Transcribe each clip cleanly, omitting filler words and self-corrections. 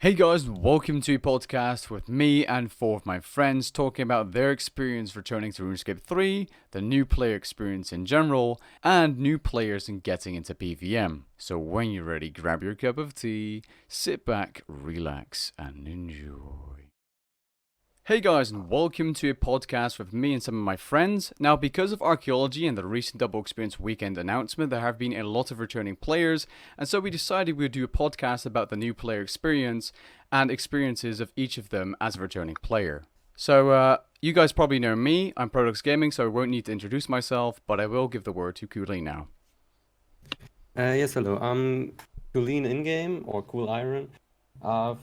Hey guys, welcome to a podcast with me and four of my friends talking about their experience returning to RuneScape 3, the new player experience in general, and new players and getting into PvM. So when you're ready, grab your cup of tea, sit back, relax, and enjoy. Hey guys, and welcome to a podcast with me and some of my friends. Now, because of archaeology and the recent Double Experience Weekend announcement, there have been a lot of returning players, and so we decided we would do a podcast about the new player experience and experiences of each of them as a returning player. So, you guys probably know me, I'm Protox Gaming, so I won't need to introduce myself, but I will give the word to Kuli now. Yes, hello. I'm Colleen in-game or Cool Iron. I've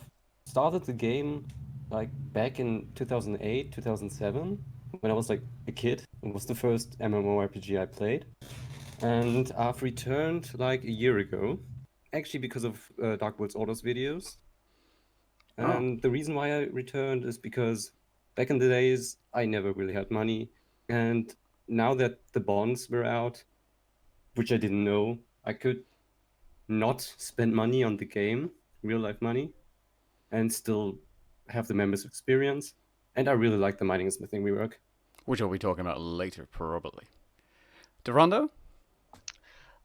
started the game like back in 2008, 2007, when I was like a kid. It was the first MMORPG I played. And I've returned like a year ago, actually because of Dark World's Orders videos. Oh. And the reason why I returned is because back in the days, I never really had money. And now that the bonds were out, which I didn't know, I could not spend money on the game, real life money, and still have the members experience. And I really like the mining and smithing rework. Which we'll be talking about later, probably. Durando?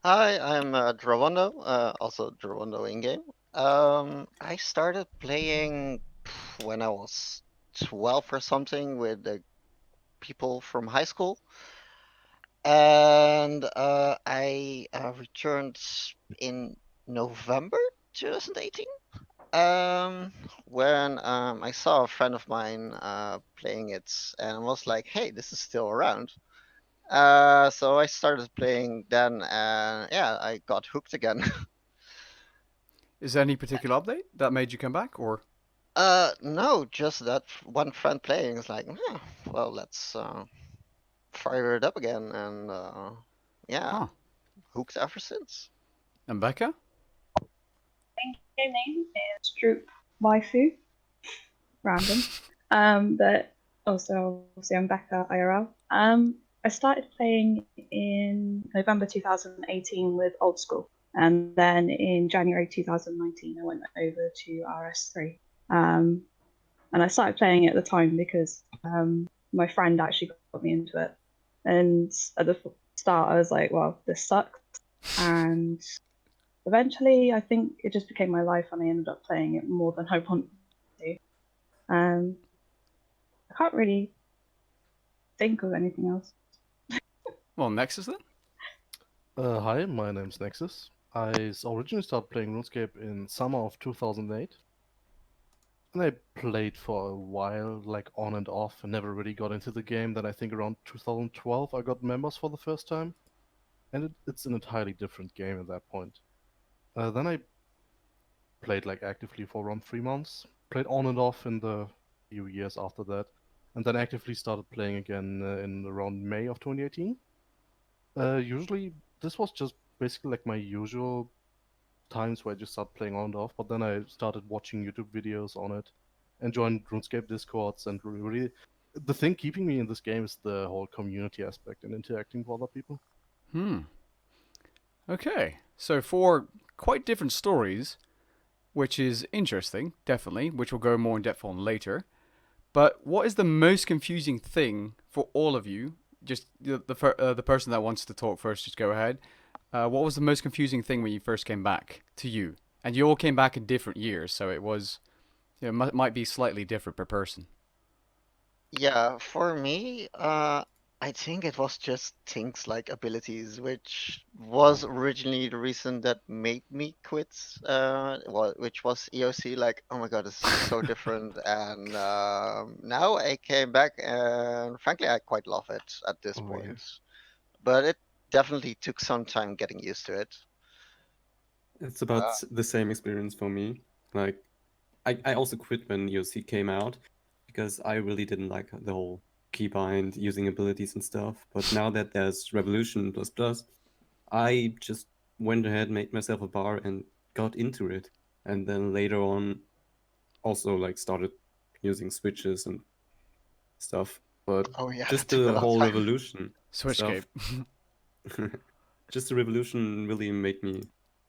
Hi, I'm Drovondo, also Drovondo in-game. I started playing when I was 12 or something with the people from high school. And I returned in November 2018. When I saw a friend of mine playing it and was like, hey, this is still around. So I started playing then, and yeah, I got hooked again. Is there any particular update that made you come back, or? No, just that one friend playing is like, "Hmm, well, let's fire it up again," and yeah, Huh. hooked ever since. And Becca? Game name is Droop Waifu. Random. But also obviously I'm Becca IRL. I started playing in November 2018 with Old School, and then in January 2019 I went over to RS3. And I started playing it at the time because my friend actually got me into it. And at the start I was like, well, this sucks. And eventually I think it just became my life and I ended up playing it more than I wanted to. I can't really think of anything else. Well, Nexus then? Hi, my name's Nexus. I originally started playing RuneScape in summer of 2008. And I played for a while, like on and off, and never really got into the game. Then I think around 2012 I got members for the first time. And it's an entirely different game at that point. Then I played like actively for around 3 months. Played on and off in the few years after that. And then actively started playing again in around May of 2018. Usually, this was just basically like my usual times where I just start playing on and off, but then I started watching YouTube videos on it and joined RuneScape Discords, and really, the thing keeping me in this game is the whole community aspect and interacting with other people. Okay, so four quite different stories, which is interesting, definitely, which we'll go more in depth on later. But what is the most confusing thing for all of you? Just the person that wants to talk first, just go ahead. What was the most confusing thing when you first came back to you? And you all came back in different years, so it was, might be slightly different per person. Yeah, for me, I think it was just things like abilities, which was originally the reason that made me quit. Which was EOC. Like, oh my god, this is so different. And now I came back, and frankly, I quite love it at this Oh, yeah. point. But it definitely took some time getting used to it. It's about the same experience for me. Like, I also quit when EOC came out because I really didn't like the whole keybind using abilities and stuff. But now that there's Revolution plus plus, I just went ahead, made myself a bar, and got into it. And then later on, also like started using switches and stuff. But Oh yeah, just it took a the long whole time. revolution Switchscape. stuff, just the revolution really made me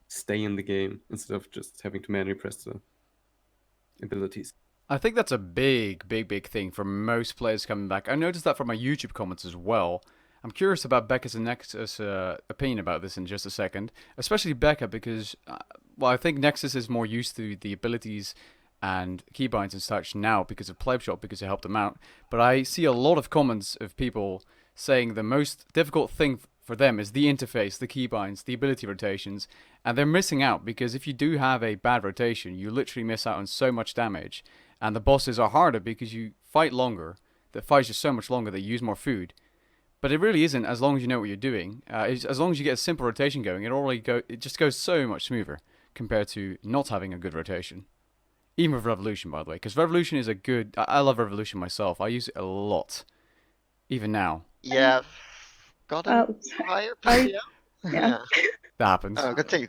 stay in the game instead of just having to manually press the abilities. I think that's a big thing for most players coming back. I noticed that from my YouTube comments as well. I'm curious about Becca's and Nexus' opinion about this in just a second, especially Becca because, well, I think Nexus is more used to the abilities and keybinds and such now because of Pleb Shop, because it helped them out. But I see a lot of comments of people saying the most difficult thing for them is the interface, the keybinds, the ability rotations, and they're missing out because if you do have a bad rotation, you literally miss out on so much damage. And the bosses are harder because you fight longer. The fights are so much longer, they use more food. But it really isn't as long as you know what you're doing. As long as you get a simple rotation going, it just goes so much smoother compared to not having a good rotation. Even with Revolution, by the way, because Revolution is a good... I love Revolution myself. I use it a lot, even now. Yeah, got a higher PvM? Yeah. That happens. Continue.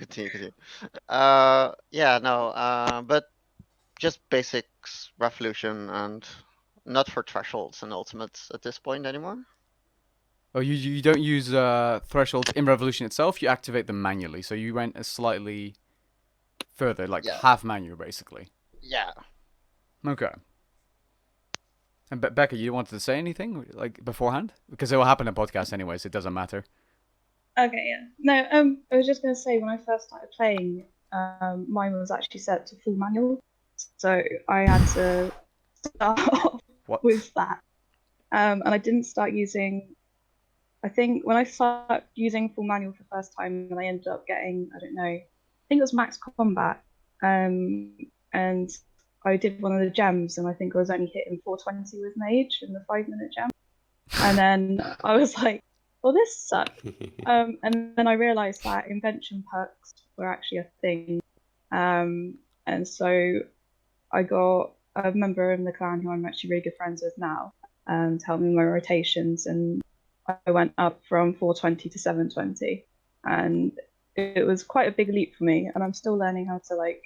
But just basics, Revolution, and not for thresholds and ultimates at this point anymore. Oh, you don't use thresholds in Revolution itself. You activate them manually. So you went a slightly further, like half manual, basically. Yeah. Okay. And Becca, you wanted to say anything like beforehand? Because it will happen in podcast anyway, so it doesn't matter. Okay, yeah. No, I was just going to say, when I first started playing, mine was actually set to full manual. So I had to start off with that. And I didn't start using... I think when I started using full manual for the first time, and I ended up getting, I don't know, I think it was max combat. And I did one of the gems, and I think I was only hitting 420 with Mage in the 5-minute gem. And then I was like, well, this sucks. And then I realised that invention perks were actually a thing. And so I got a member in the clan who I'm actually really good friends with now to help me with my rotations. And I went up from 420 to 720. And it was quite a big leap for me. And I'm still learning how to, like,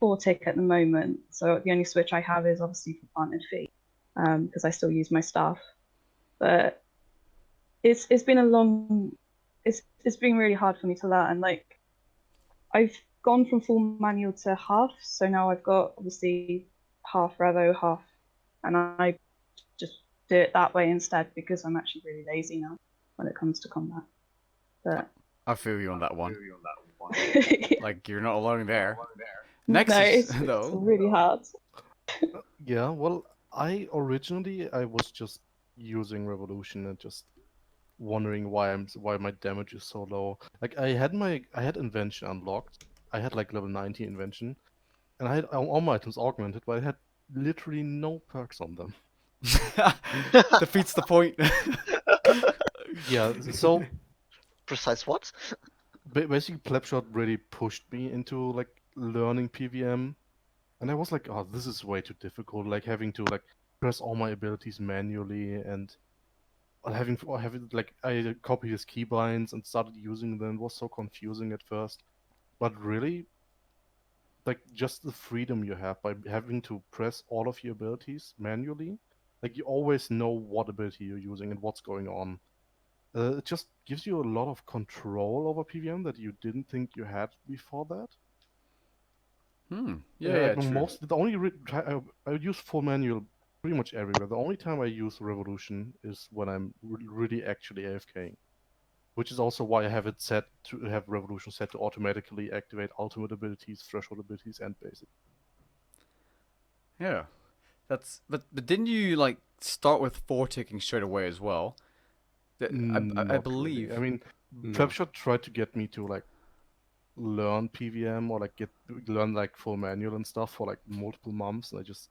4-tick at the moment. So the only switch I have is obviously for planted feet, because I still use my staff. But it's been a long... It's been really hard for me to learn. Like, I've gone from full manual to half, so now I've got obviously half Revo, half, and I just do it that way instead because I'm actually really lazy now when it comes to combat. But I feel you on that one. yeah. Like, you're not alone there. No, Nexus, it's though. really hard. Yeah, well, I was just using Revolution and just wondering why my damage is so low. Like I had Invention unlocked. I had like level 90 Invention, and I had all my items augmented, but I had literally no perks on them. Defeats the point. Yeah, so Precise what? basically Plebshot really pushed me into like learning PvM, and I was like, oh, this is way too difficult, like having to like press all my abilities manually, and having like I copied his keybinds and started using them. It was so confusing at first, but really, like just the freedom you have by having to press all of your abilities manually, like you always know what ability you're using and what's going on. It just gives you a lot of control over PvM that you didn't think you had before that. Yeah, like true. the only I use full manual pretty much everywhere. The only time I use Revolution is when I'm really actually AFKing, which is also why I have it set to have Revolution set to automatically activate ultimate abilities, threshold abilities, and basic. Yeah, but didn't you like start with 4-ticking straight away as well? I Not believe. really. I mean, No. Trapshot tried to get me to like learn PvM or like learn like full manual and stuff for like multiple months, and I just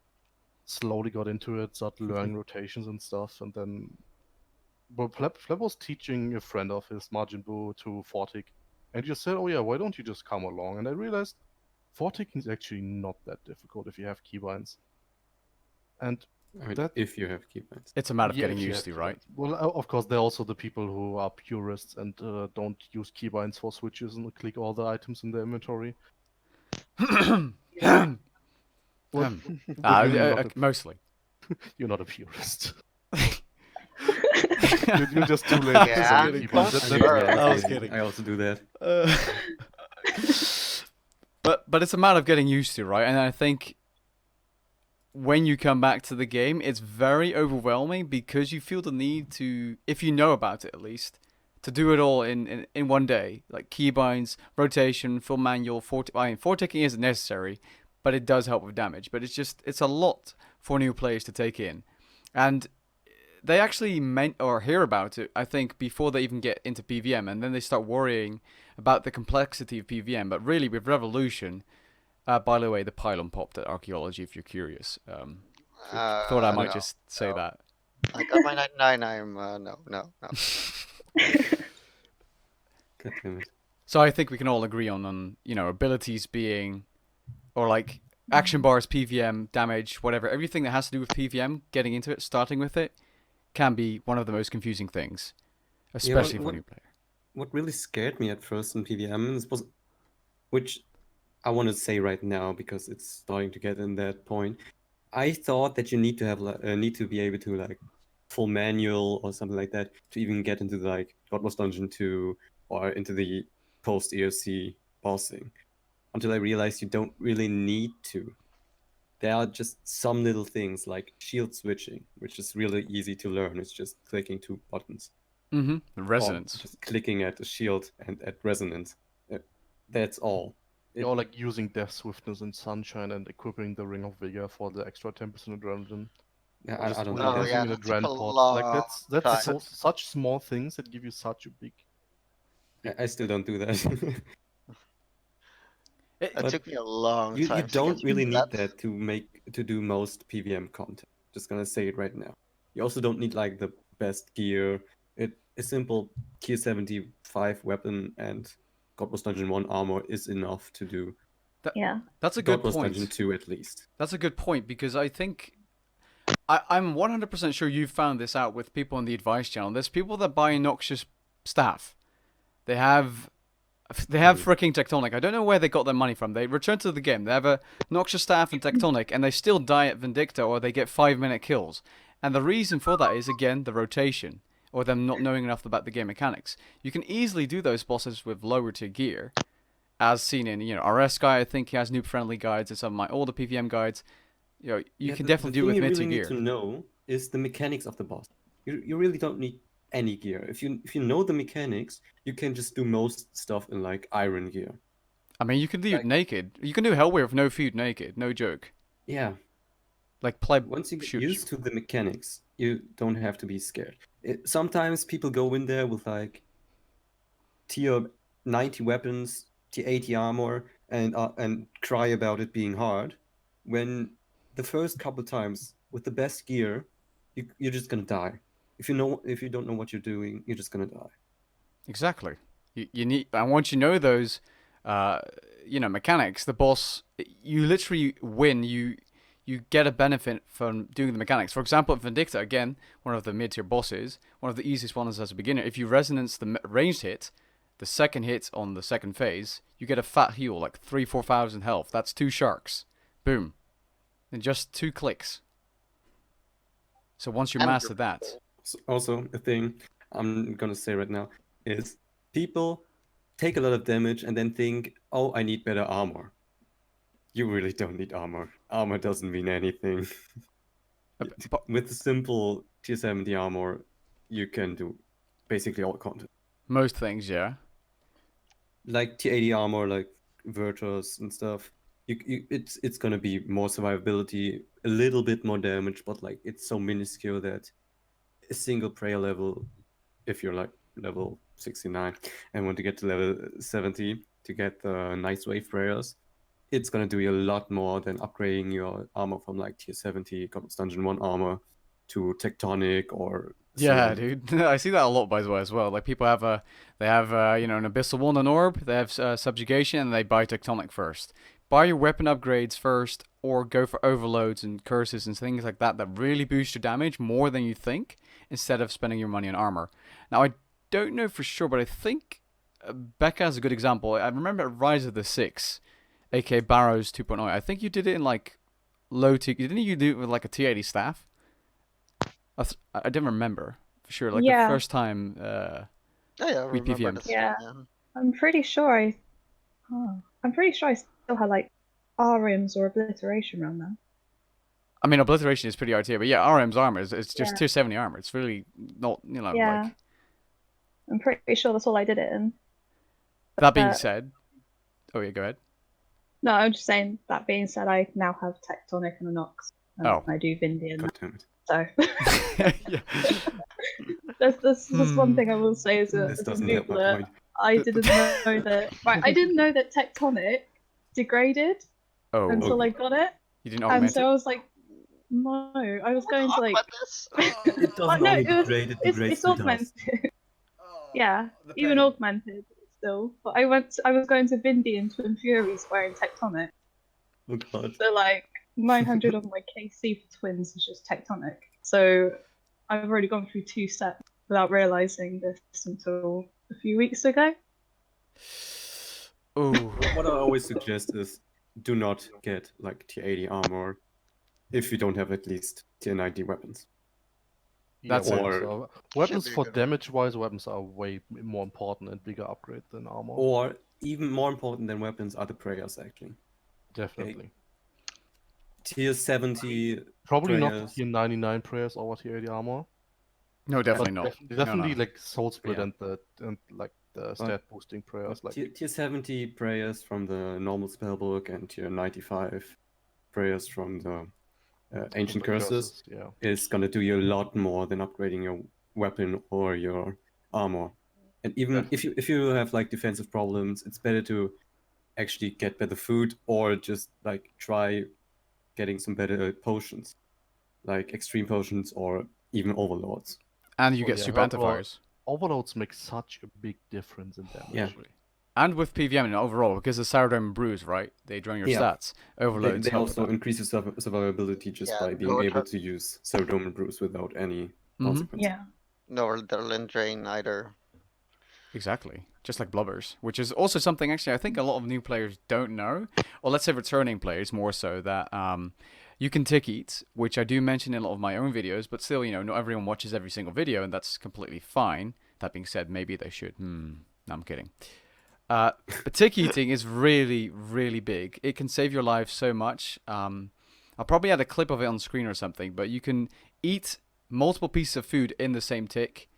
slowly got into it, started learning rotations and stuff, and then Pleb was teaching a friend of his, Margin Boo, to 4-tick, and he just said, oh yeah, why don't you just come along? And I realized 4-ticking is actually not that difficult if you have keybinds. And I mean, if you have keybinds. It's a matter of yeah, getting if you used have to, right? keybinds. Well, of course, there are also the people who are purists and don't use keybinds for switches and click all the items in their inventory. Well, Mostly. you're not a purist. You're just too late. Yeah, to keybinds. I was kidding. I also do that. But it's a matter of getting used to, right? And I think when you come back to the game, it's very overwhelming because you feel the need to, if you know about it at least, to do it all in one day. Like keybinds, rotation, full manual, four-ticking isn't necessary, but it does help with damage. But it's a lot for new players to take in. And they actually hear about it, I think, before they even get into PvM, and then they start worrying about the complexity of PvM. But really, with Revolution, by the way, the pylon popped at Archaeology, if you're curious. Thought I might No, just say no. that. I got my 99. No. God damn it. So I think we can all agree on abilities being, or like action bars, PvM, damage, whatever, everything that has to do with PvM, getting into it, starting with it, can be one of the most confusing things, especially for a new player. What really scared me at first in PvM was, which I want to say right now because it's starting to get in that point. I thought that you need to have need to be able to like full manual or something like that to even get into the like God Wars Dungeon 2 or into the post EOC bossing. Until I realized you don't really need to. There are just some little things like shield switching, which is really easy to learn. It's just clicking 2 buttons. Mm-hmm. Resonance. Or just clicking at a shield and at resonance. That's all. Or like using Death Swiftness and Sunshine and equipping the Ring of Vigor for the extra 10% adrenaline. Yeah, Or just I don't when know. Oh, using yeah, an that took a adrenaline pod. Like long that's time. such small things that give you such a big. I still don't do that. That But took me a long you time to don't get really through need that to do most PvM content. Just gonna say it right now. You also don't need like the best gear. A simple tier 75 weapon and God Wars Dungeon 1 armor is enough to do Yeah. That's a good God Wars point. Dungeon 2 at least. That's a good point because I think I'm 100% sure you've found this out with people on the advice channel. There's people that buy Noxious staff. They have freaking Tectonic. I don't know where they got their money from. They return to the game. They have a Noxious staff and Tectonic, and they still die at Vindicta or they get 5-minute kills. And the reason for that is, again, the rotation, or them not knowing enough about the game mechanics. You can easily do those bosses with lower tier gear, as seen in, RS Guy. I think he has noob-friendly guides and some of my older PvM guides. You can definitely do it with The thing mid-tier you really gear. need to know is the mechanics of the boss. You really don't need any gear. If you know the mechanics, you can just do most stuff in like iron gear. I mean, you can do it naked. You can do Hellwear with no food naked. No joke. Yeah. Like play. Once you get shoot. used to the mechanics, you don't have to be scared. Sometimes people go in there with like tier 90 weapons, tier 80 armor, and cry about it being hard. When the first couple times with the best gear, you're just gonna die. If you don't know what you're doing, you're just gonna die. Exactly. You need, and once you know those, mechanics, the boss, you literally win. You get a benefit from doing the mechanics. For example, at Vindicta, again, one of the mid-tier bosses, one of the easiest ones as a beginner. If you resonance the ranged hit, the second hit on the second phase, you get a fat heal, like 3,000-4,000 health. That's 2 sharks. Boom. In just 2 clicks. So once you master that. Also, a thing I'm gonna say right now is people take a lot of damage and then think, oh, I need better armor. You really don't need armor. Armor doesn't mean anything. With the simple tier 70 armor, you can do basically all content. Most things, yeah. Like tier 80 armor, like Virtus and stuff. It's gonna be more survivability, a little bit more damage, but like it's so minuscule that a single prayer level, if you're like level 69 and want to get to level 70 to get the nice wave prayers, it's gonna do you a lot more than upgrading your armor from like tier 70 God Wars Dungeon 1 armor to Tectonic or Yeah, so. dude. I see that a lot, by the way, as well. Like people have an Abyssal One, an Orb. They have Subjugation, and they buy Tectonic first. Buy your weapon upgrades first, or go for overloads and curses and things like that really boost your damage more than you think, instead of spending your money on armor. Now, I don't know for sure, but I think Becca has a good example. I remember at Rise of the Six, aka Barrows 2.0. I think you did it in like low tier. Didn't you do it with like a T80 staff? I didn't remember for sure. Like Yeah. the first time. Yeah, I We remember PvM. this. Yeah. I'm pretty sure I still had like RMs or obliteration around there. I mean, obliteration is pretty RTA, but yeah, RM's armor it's just Yeah. tier 70 armor. It's really not, Yeah. like. I'm pretty sure that's all I did it in. That being But- said, oh yeah, go ahead. No, I'm just saying, that being said, I now have Tectonic and a Nox. And Oh. I do Vindy and God damn it. so. Yeah. That's one thing I will say as a, This as a doesn't help my noobler. point. I didn't know that. Right, I didn't know that Tectonic degraded Oh, until okay. I got it, you didn't and augment so it? I was like, no, I was going to like. But this. It doesn't no, only it was, degrade, it it's degrades 3 times. augmented. Yeah, the even pain. augmented still. But I was going to Vindy and Twin Furies wearing Tectonic. Oh god. So like 900 on my KC for twins is just Tectonic. So I've already gone through 2 steps without realizing this until a few weeks ago. Ooh. What I always suggest is do not get like tier 80 armor if you don't have at least tier 90 weapons. That's weapons, it. weapons Should be for good. damage-wise, weapons are way more important and bigger upgrade than armor. Or even more important than weapons are the prayers actually. Definitely. Tier 70 Probably not prayers. tier 99 prayers over tier 80 armor. No, definitely but not. Definitely No. like soul split Yeah. and like the stat boosting prayers. Like tier 70 prayers from the normal spellbook and tier 95 prayers from the ancient the curses Yeah. is gonna do you a lot more than upgrading your weapon or your armor. And even if you have like defensive problems, it's better to actually get better food or just like try getting some better potions, like extreme potions or even overlords. And you Oh, get yeah, super overall- antivirus. Overloads make such a big difference in damage. Yeah. And with PvM and overall, because the Sour Dome brews, right? They drain your Yeah. stats. Overloads They help with also that. increase your survivability just Yeah, by being go able to- to use Cerodome and Bruce without any Mhm. consequences. Yeah. Nor the Lin Drain either. Exactly. Just like Blubbers, which is also something actually I think a lot of new players don't know, or let's say returning players more so, that you can tick eat, which I do mention in a lot of my own videos, but still, not everyone watches every single video, and that's completely fine. That being said, maybe they should. No, I'm kidding. But tick eating is really, really big. It can save your life so much. I'll probably add a clip of it on screen or something, but you can eat multiple pieces of food in the same tick.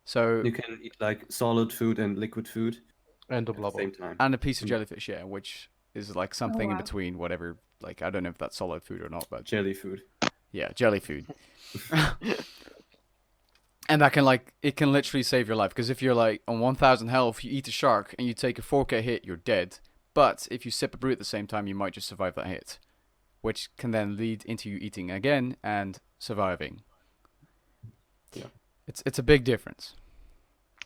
So You can eat like solid food and liquid food And the at the blubber. same time. and a piece of jellyfish, yeah, which is like something in wow. between whatever. Like I don't know if that's solid food or not, but Jelly food. yeah, jelly food. And that can it can literally save your life, because if you're like on 1,000 health, you eat a shark and you take a 4k hit, you're dead. But if you sip a brew at the same time, you might just survive that hit, which can then lead into you eating again and surviving. Yeah. It's a big difference.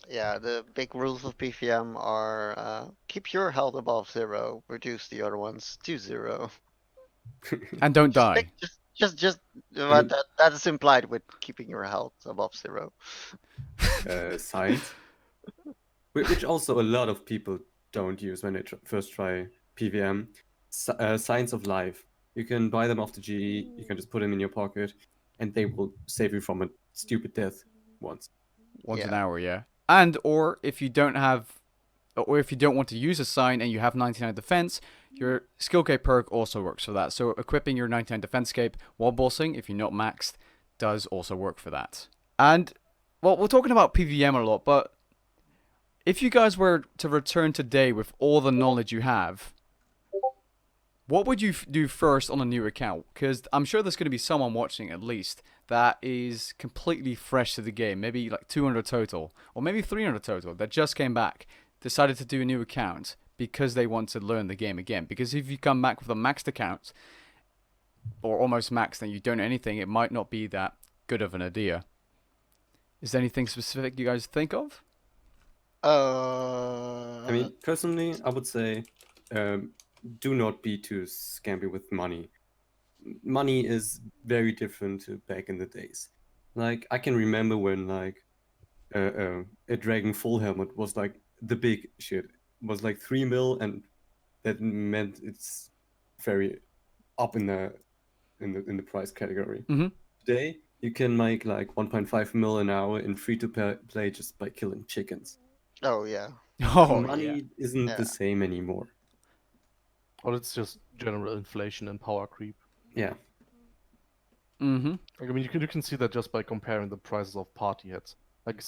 Yeah, the big rules of PvM are keep your health above 0, reduce the other ones to 0. And don't die. Just but that is implied with keeping your health above 0. Science. Which also a lot of people don't use when they first try PvM. Signs of Life. You can buy them off the GE, you can just put them in your pocket, and they will save you from a stupid death once. Once an Yeah. hour, yeah. And or if you don't want to use a sign and you have 99 defense, your skill cape perk also works for that. So equipping your 99 defense cape while bossing, if you're not maxed, does also work for that. And well, we're talking about PvM a lot, but if you guys were to return today with all the knowledge you have, what would you do first on a new account? Because I'm sure there's going to be someone watching at least that is completely fresh to the game, maybe like 200 total, or maybe 300 total, that just came back, decided to do a new account because they want to learn the game again. Because if you come back with a maxed account, or almost maxed, and you don't know anything, it might not be that good of an idea. Is there anything specific you guys think of? I mean, personally, I would say do not be too scampy with money. Money is very different to back in the days. Like, I can remember when, like, a Dragon full helmet was, like, the big shit. It was, like, 3 mil, and that meant it's very up in the price category. Mhm. Today, you can make, like, 1.5 mil an hour in free-to-play just by killing chickens. Oh yeah. Oh, Money yeah. isn't Yeah. the same anymore. Or, it's just general inflation and power creep. Yeah. Yeah. And Just, just, just, if you Mm-hmm. Like, I mean, you can see that just by comparing the prices of party hats. Like,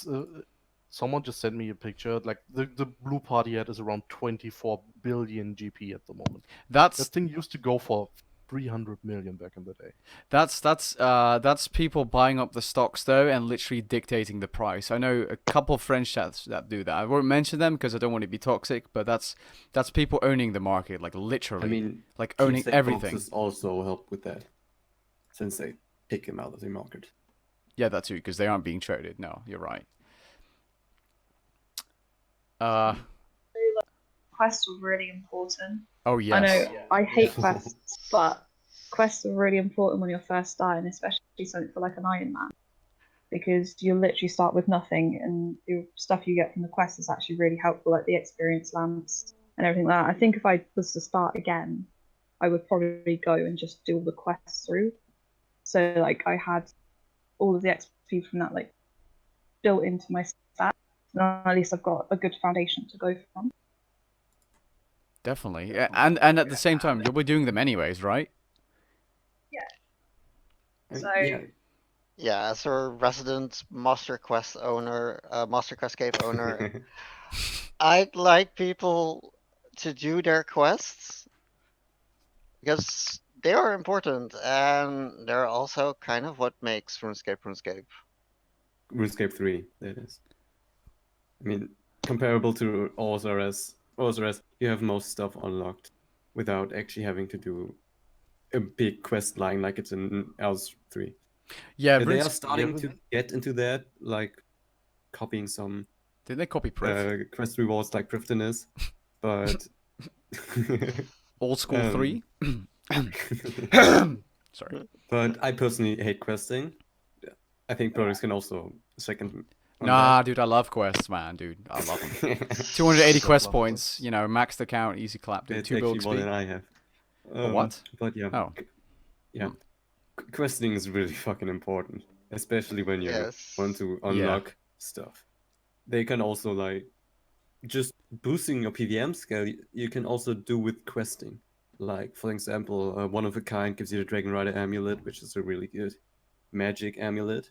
someone just sent me a picture. Like, the blue party hat is around 24 billion GP at the moment. That That's thing used to go for 300 million back in the day. that's people buying up the stocks though and literally dictating the price. I know a couple of French chats that do that. I won't mention them because I don't want to be toxic, but that's people owning the market, like literally, I mean, like owning keepsake everything. boxes also help with that, since they pick him out of the market. Yeah, that too, because they aren't being traded. No, you're right. Quests were really important. Oh yes. I know I hate quests, but quests are really important when you're first starting, especially something for like an Iron Man, because you literally start with nothing, and the stuff you get from the quest is actually really helpful, like the experience lamps and everything like that. I think if I was to start again, I would probably go and just do all the quests through. So like I had all of the XP from that like built into my stats, and at least I've got a good foundation to go from. Definitely. Yeah, and at the same time, you'll be doing them anyways, right? So Yeah, as a resident Master Quest owner, Master Questcape owner, I'd like people to do their quests because they are important and they're also kind of what makes RuneScape. RuneScape 3, that is. I mean, comparable to OSRS, you have most stuff unlocked without actually having to do a big quest line like it's in LS3. Yeah, They are Runes- starting to get into that, like copying some Did they copy Priv? quest rewards like Prifton is, but Old school 3? Sorry. But I personally hate questing. I think Brothers can also second. on Nah, dude, I love quests, man, dude. I love them. that. 280 So quest love points, you know, maxed account, easy clap, dude. It's 2 build actually more than speed. I have. what? But yeah. Oh. Yeah. Questing is really fucking important, especially when you Yes. want to unlock stuff. They can also like just boosting your PvM skill. You can also do with questing. Like for example, one of a kind gives you the Dragon Rider amulet, which is a really good magic amulet.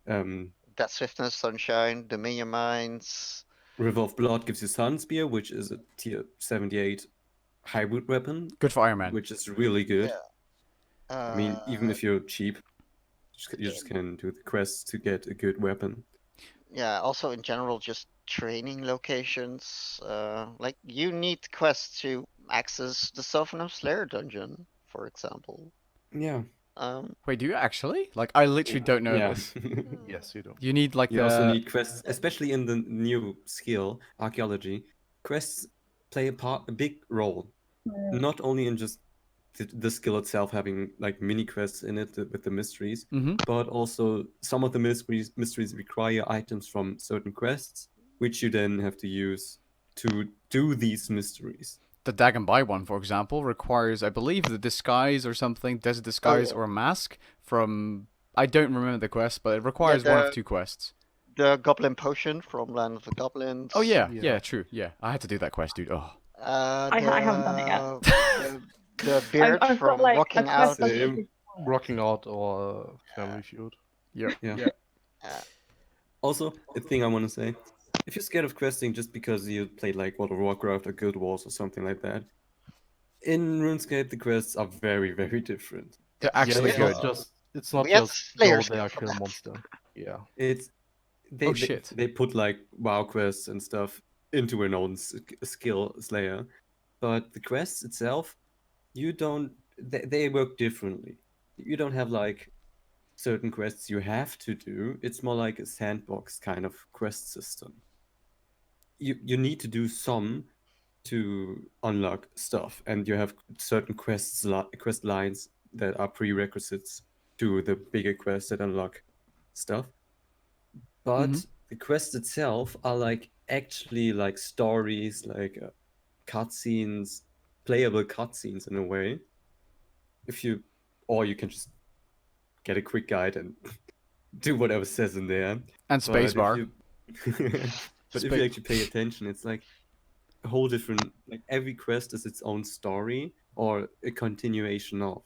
That Swiftness, Sunshine, Dominion Mines. River of Blood gives you Sun Spear, which is a tier 78 hybrid weapon, Good for Iron Man. which is really good. Yeah. I mean, even if you're cheap, you just can do the quests to get a good weapon. Yeah, also in general, just training locations. Like you need quests to access the Sophanum Slayer dungeon, for example. Yeah. Wait, do you actually? Like, I literally don't know yeah. this. Yes, you do. You need like You also the... need quests, especially in the new skill, archaeology. Quests play a big role, not only in just the skill itself having like mini quests in it with the mysteries, Mhm. but also some of the mysteries require items from certain quests, which you then have to use to do these mysteries. The Dagonbai one, for example, requires, I believe, the disguise or something, desert disguise or a mask from... I don't remember the quest, but it requires one of 2 quests. The Goblin Potion from Land of the Goblins. Oh yeah, Yeah. yeah, true, yeah. I had to do that quest, dude. Oh. I haven't done it yet. The beard I've from got, like, Rocking a Out. quest that's Same. really- Rocking Out or Family Feud. Yeah. Yeah. Also, a thing I want to say, if you're scared of questing just because you played like World of Warcraft or Guild Wars or something like that, in RuneScape the quests are very, very different. They're actually Yeah. good. It's not We had just go Slayer there, skill kill a from monster. Yeah. It's Oh, shit. They put like WoW quests and stuff into an own skill Slayer, but the quests itself, you don't. They work differently. You don't have like certain quests you have to do. It's more like a sandbox kind of quest system. You need to do some to unlock stuff, and you have certain quest lines that are prerequisites to the bigger quests that unlock stuff. But Mhm. the quests itself are like actually like stories, like cutscenes, playable cutscenes in a way. Or you can just get a quick guide and do whatever says in there. And But spacebar. But if you actually pay attention, it's like a whole different. Like every quest is its own story or a continuation of.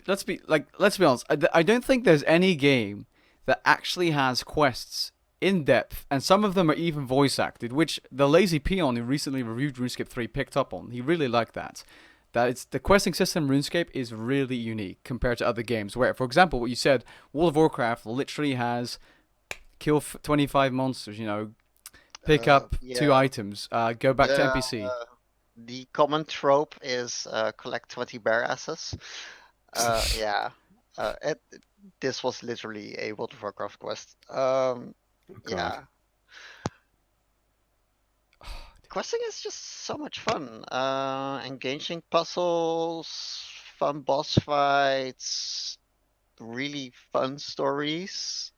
let's be honest. I don't think there's any game that actually has quests in depth, and some of them are even voice acted, which the Lazy Peon who recently reviewed RuneScape 3 picked up on. He really liked that. That it's the questing system in RuneScape is really unique compared to other games. Where, for example, what you said, World of Warcraft literally has kill 25 monsters. Pick up 2 yeah. items. Go back to NPC. The common trope is collect 20 bear asses. Yeah. This was literally a World of Warcraft quest. Oh, Yeah. God. Questing is just so much fun. Engaging puzzles, fun boss fights, really fun stories.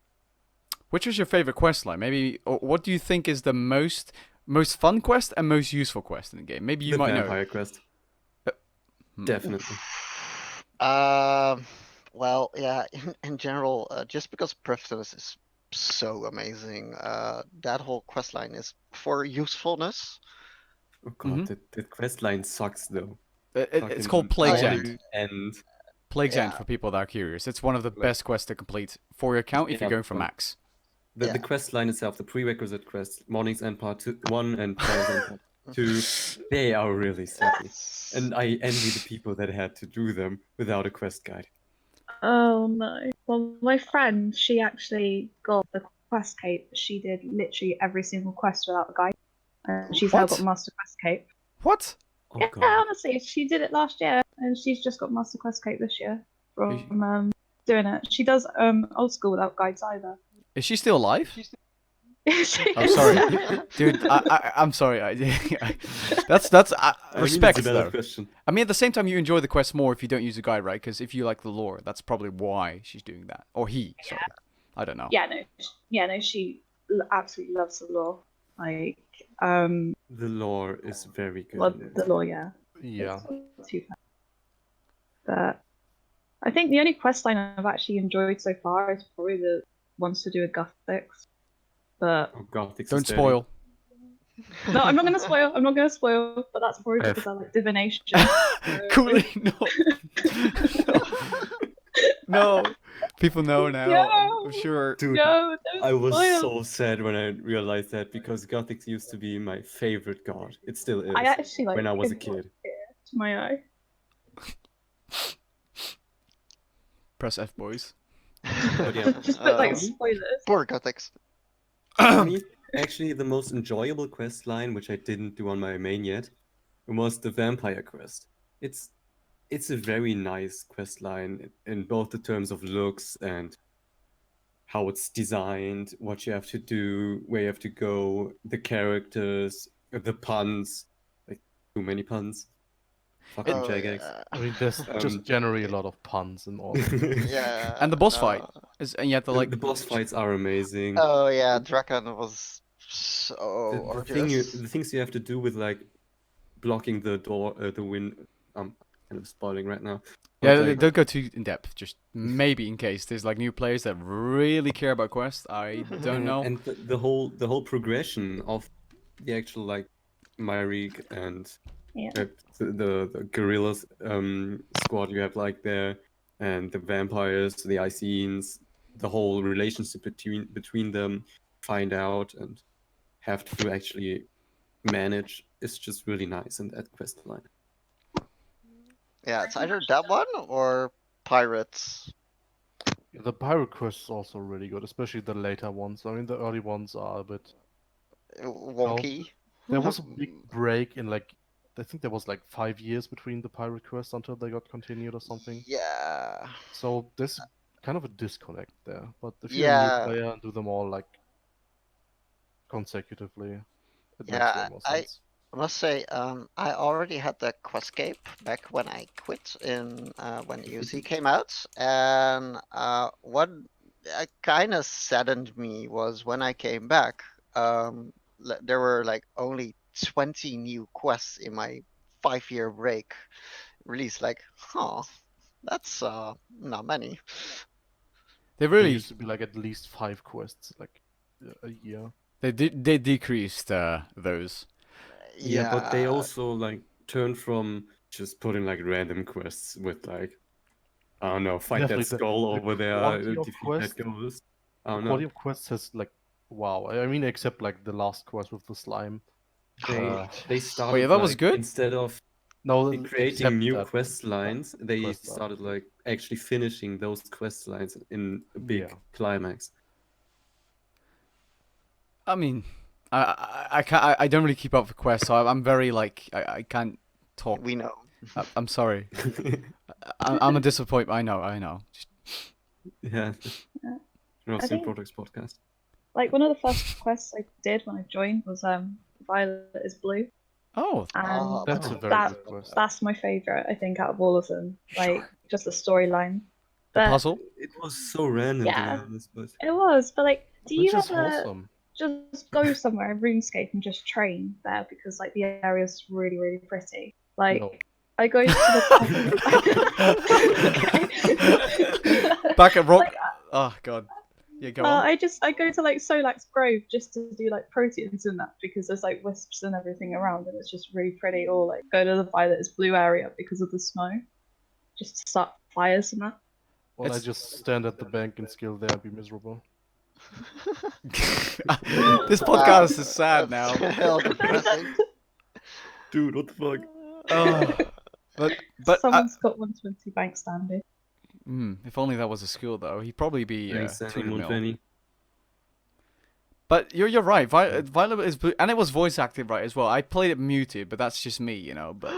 Which was your favorite quest line? Maybe, or what do you think is the most fun quest and most useful quest in the game? Maybe you The might vampire quest. know. Definitely. Well, yeah, in general, just because Prifdus is so amazing, that whole quest line is for usefulness. Oh god, that quest line sucks though. It's called Fucking Plague's yeah. End. And Plague's End Yeah. for people that are curious. It's one of the Like- best quests to complete for your account if you're Yeah, going for well, max. the Yeah. quest line itself, the prerequisite quest, Morning's End Part 1 and Trials End Part 2, they are really sucky. And I envy the people that had to do them without a quest guide. Oh no. Well, my friend, she actually got the quest cape. She did literally every single quest without a guide. And she's now What? got Master Quest cape. What? Oh Yeah, god. honestly, she did it last year, and she's just got Master Quest cape this year from doing it. She does old school without guides either. Is she still alive? She I'm is. sorry, dude. I'm sorry. That's I mean, respect it's a valid though. question. I mean, at the same time, you enjoy the quest more if you don't use a guide, right? Because if you like the lore, that's probably why she's doing that. Or he. Sorry, I don't know. Yeah, no, she absolutely loves the lore. Like, The lore is very good. well, in it. the lore, yeah. Yeah. It's not too bad. But I think the only quest line I've actually enjoyed so far is probably the ones to do with Gothics. But Oh god, it's Don't spoil. no, I'm not gonna spoil. I'm not gonna spoil. But that's probably because I like divination. Coolly, no. No. People know now. No. I'm sure. Dude, No, don't I was spoil. so sad when I realized that because Gothic used to be my favorite god. It still is. I actually like when I was a import kid. it to my eye. Press F, boys. But yeah, Just put like Um, spoilers. Poor Gothics. for me, actually, the most enjoyable quest line, which I didn't do on my main yet, was the vampire quest. It's a very nice quest line in both the terms of looks and how it's designed, what you have to do, where you have to go, the characters, the puns, like too many puns. Fucking Oh, Jagex. yeah. I mean, there's just generally a lot of puns and all. Yeah. And the boss no. fight and you have to The, like the boss fights are amazing. Oh yeah, Draken was so the gorgeous. the things you have to do with like blocking the door, the wind. I'm kind of spoiling right now. Yeah, But, like, don't go too in depth. Just maybe in case there's like new players that really care about quests. I don't know. And the whole progression of the actual like Myrick and Yeah. the guerrillas squad you have like there, and the vampires, the Icens, the whole relationship between them, find out and have to actually manage is just really nice in that quest line. Yeah, it's either that one or Pirates. The pirate quest is also really good, especially the later ones. I mean, the early ones are a bit. Wonky. There was a big break in like, I think there was like 5 years between the pirate quests until they got continued or something. Yeah. So there's kind of a disconnect there. But if you're Yeah. a new player and do them all like consecutively, it Yeah, makes way more I- sense. I must say, I already had the Questscape back when I quit in when UC came out, and what kind of saddened me was when I came back, there were like only 20 new quests in my 5-year break release. Like, huh, that's not many. They There really used to be like at least 5 quests like a year. they decreased those. Yeah, but they also like turn from just putting like random quests with like I don't know, fight Definitely that the- skull the over there, quality of defeat quest- that ghost. I The don't know. quality of quests has like, wow. I mean, except like the last quest with the slime. They started Wait, that was like, good? instead of No, creating except new that quest lines, they quest line. started like actually finishing those quest lines in a big Yeah. climax. I mean, I can't. I don't really keep up with quests, so I'm very like I can't talk. We know. I'm sorry. I'm a disappointment. I know. Just, Yeah. Yeah. RuneScape think- Products podcast. Like one of the first quests I did when I joined was Violet is Blue, oh, and That's a very that good quest. that's my favorite. I think out of all of them, like Sure. just the storyline. the But puzzle. It was so random, Yeah. to be honest, but it was. But like, do Which you is ever awesome. just go somewhere in RuneScape and just train there because like the area's really really pretty? Like No. I go to the Back at rock. Like, Oh god. Yeah, go on. I go to like Solak's Grove just to do like proteins and that because there's like wisps and everything around and it's just really pretty. Or like go to the Violet is Blue area because of the snow, just to start fires and that. Well, I It's- just stand at the bank and skill there and be miserable. This podcast is sad now. That's hell depressing. dude, what the fuck? Oh, but Someone's got 120 bank standing. if only that was a skill though, he'd probably be Thanks, 200 mil. 120. But you're right. Violet is blue, and it was voice acted right as well. I played it muted, but that's just me, you know. But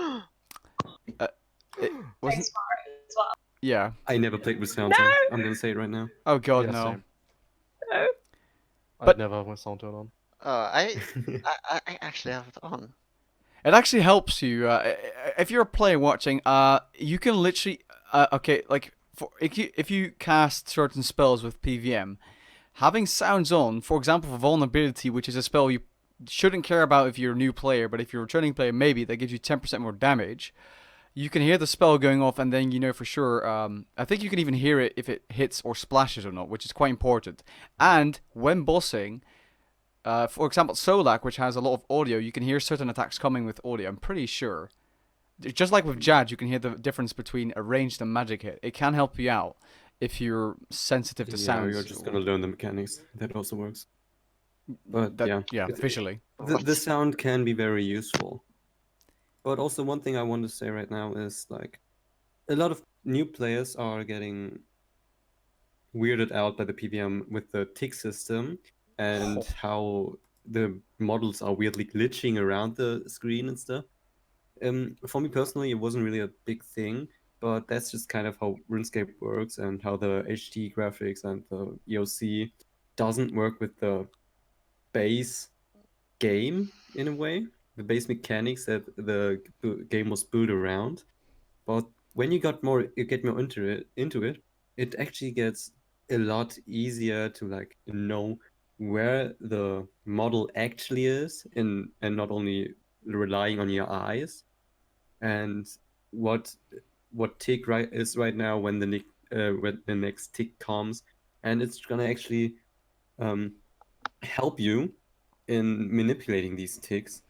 it wasn't. Thanks, Mara, as well. Yeah. I never played with sound. No! I'm gonna say it right now. Oh god, Yeah, no. same. No. But- I never have my sound turned on. I actually have it on. It actually helps you if you're a player watching. You can literally okay, like if you cast certain spells with PvM, having sounds on, for example, for vulnerability, which is a spell you shouldn't care about if you're a new player, but if you're a returning player, maybe that gives you 10% more damage. You can hear the spell going off, and then you know for sure. I think you can even hear it if it hits or splashes or not, which is quite important. And when bossing. For example, Solak, which has a lot of audio, you can hear certain attacks coming with audio. I'm pretty sure. Just like with Jad, you can hear the difference between a ranged and magic hit. It can help you out if you're sensitive to Yeah, sounds. you're just gonna learn the mechanics. That also works. But That, yeah, it's- visually. the sound can be very useful. But also one thing I want to say right now is like a lot of new players are getting weirded out by the PvM with the tick system and how the models are weirdly glitching around the screen and stuff. For me personally, it wasn't really a big thing, but that's just kind of how RuneScape works and how the HD graphics and the EOC doesn't work with the base game in a way, the base mechanics that the game was built around. But when you get more into it, it actually gets a lot easier to like know where the model actually is, and not only relying on your eyes, and what tick is right now when the next tick comes, and it's gonna actually help you in manipulating these ticks,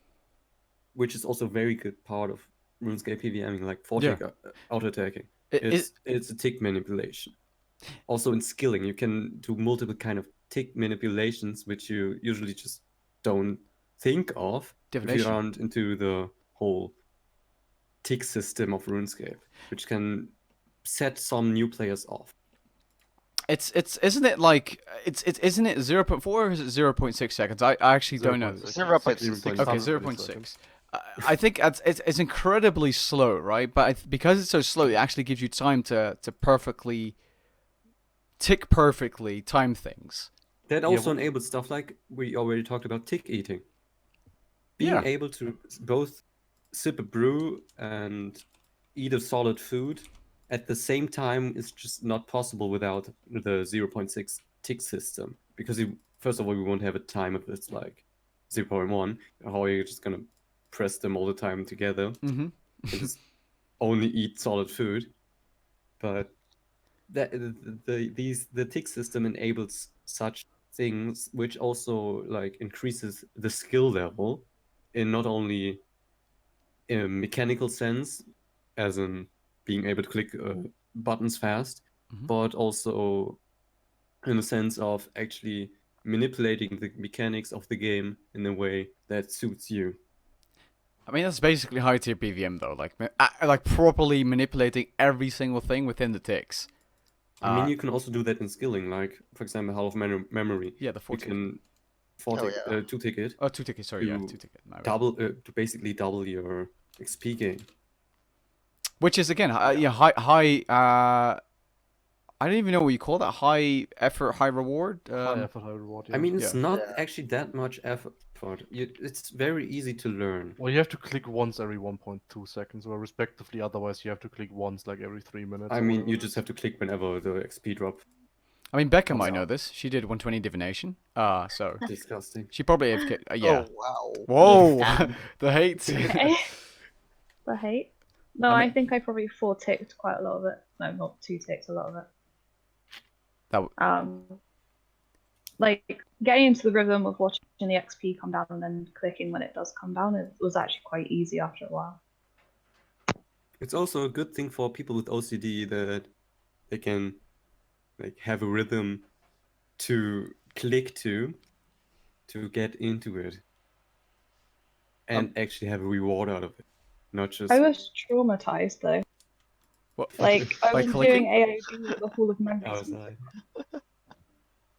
which is also a very good part of RuneScape PvMing, like 4-tick auto attacking. It's a tick manipulation. Also in skilling, you can do multiple kind of tick manipulations, which you usually just don't think of if you Divination. aren't into the whole tick system of RuneScape, which can set some new players off. It's isn't it like isn't it 0.4 or is it 0.6 seconds? I actually don't know. 0.6. Okay, 0.6. I think it's incredibly slow, right? But because it's so slow, it actually gives you time to perfectly tick perfectly time things. That also enables stuff like we already talked about, tick eating. Being able to both sip a brew and eat a solid food at the same time is just not possible without the 0.6 tick system. Because first of all, we won't have a time if it's like 0.1. How are you just going to press them all the time together and just only eat solid food? But the tick system enables such things, which also like increases the skill level in not only in a mechanical sense, as in being able to click buttons fast, Mhm. but also in the sense of actually manipulating the mechanics of the game in a way that suits you. I mean, that's basically high tier PvM though, like properly manipulating every single thing within the ticks. I mean, you can also do that in skilling, like for example, Hall of Memory. Yeah, the 4 You ticket. can Oh, yeah. 2 ticket Oh, 2 tickets. Sorry, yeah, to 2 ticket. My bad. double to basically double your XP gain. Which is again, yeah, high. I don't even know what you call that. High effort, high reward. High effort, high reward. I mean, it's Yeah. not Yeah. actually that much effort. It's very easy to learn. Well, you have to click once every 1.2 seconds, or respectively. Otherwise, you have to click once like every 3 minutes. I or mean, whatever you it just is. have to click whenever the XP drop. I mean, Becca Oh, might wow. know this. She did 120 divination. So Disgusting. she probably AFK. Yeah. Oh, wow. Whoa, the hate. The hate. No, I I, mean- think I probably 4 ticked quite a lot of it. No, not 2 ticks, a lot of it. That Like getting into the rhythm of watching the XP come down and then clicking when it does come down, it was actually quite easy after a while. It's also a good thing for people with OCD that they can like have a rhythm to click to get into it and actually have a reward out of it, not just. I was traumatized though. what? Like I By was clicking? doing AOD with the Hall of Memories. How is that?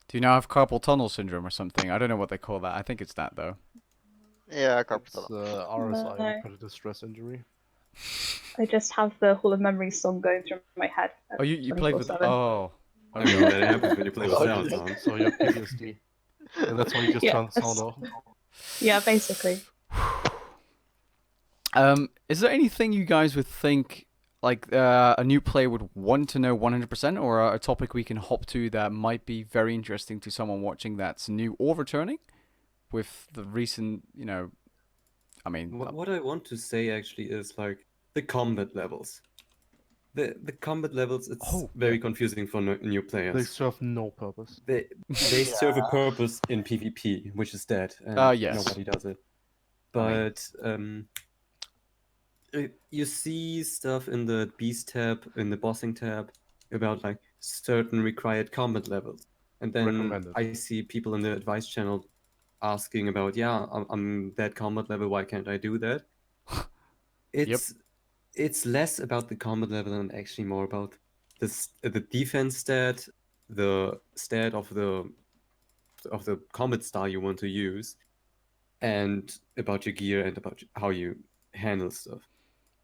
Do you now have carpal tunnel syndrome or something? I don't know what they call that. I think it's that though. Yeah, It's carpal RSI, No. repetitive stress injury. I just have the Hall of Memories song going through my head. Oh, you played with. 24/7. Oh. I mean, that happens when you play with Oh, sounds yeah. on. So you have PTSD, and that's why you just turn the sound Yes. off. Yeah, basically. Is there anything you guys would think like a new player would want to know 100%, or a topic we can hop to that might be very interesting to someone watching that's new or returning with the recent, I mean, What I want to say actually is like the combat levels. The combat levels, it's Oh, very yeah. confusing for new They players. serve no purpose. They serve a purpose in PvP, which is dead, and yes. nobody does it. But you see stuff in the Beast tab, in the Bossing tab, about like certain required combat levels, and then Recommended. I see people in the advice channel asking about, yeah, I'm that combat level, why can't I do that? It's less about the combat level and actually more about the defense stat, the stat of the combat style you want to use, and about your gear and about how you handle stuff.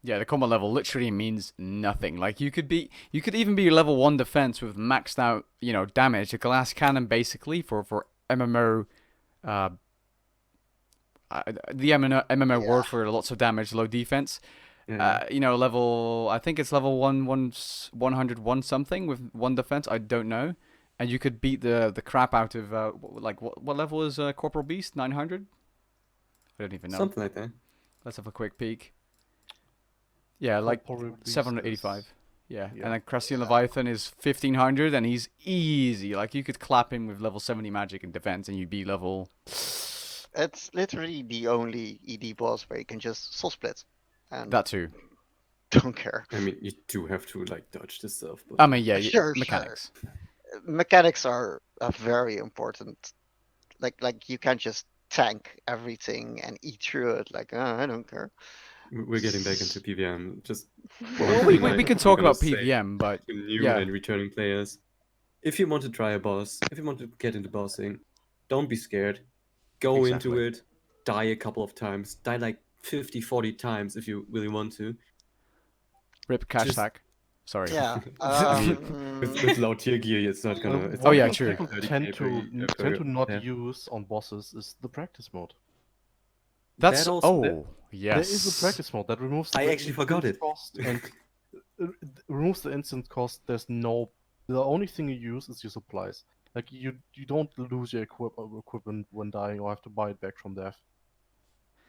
Yeah, the combat level literally means nothing. Like you could even be level 1 defense with maxed out, damage, a glass cannon basically for MMO the MMO Yeah. word for lots of damage, low defense. Yeah. Level, I think it's level 101 something with 1 defense. I don't know. And you could beat the crap out of what level is Corporal Beast? 900? I don't even know. Something like that. Let's have a quick peek. Yeah, like Corporal Beast 785. is- Yeah. yeah. And then Crescent Leviathan is 1500, and he's easy. Like you could clap him with level 70 magic and defense, and you'd be level. It's literally the only ED boss where you can just soul split. And That too. don't care. I mean, you do have to like dodge this stuff. But I mean, yeah, Sure, mechanics. Mechanics are very important. Like you can't just tank everything and eat through it. Like, I don't care. we're getting back into PvM. Just Well, one we thing I- can I'm talk gonna about say PvM, but to new yeah. and returning players. If you want to try a boss, if you want to get into bossing, don't be scared. Go into Exactly. it, die a couple of times, die like 50, 40 times if you really want to. Rip cash Just- sack. Sorry. Yeah. I mean, with low tier gear, it's not gonna. It's Oh, not yeah, gonna true. be People 30K tend per to not pair. use on bosses is the practice mode. That's That also- yes. There is a practice mode that removes. I the actually forgot instant it. Cost and removes the instant cost. The only thing you use is your supplies. Like you don't lose your equipment when dying or have to buy it back from death.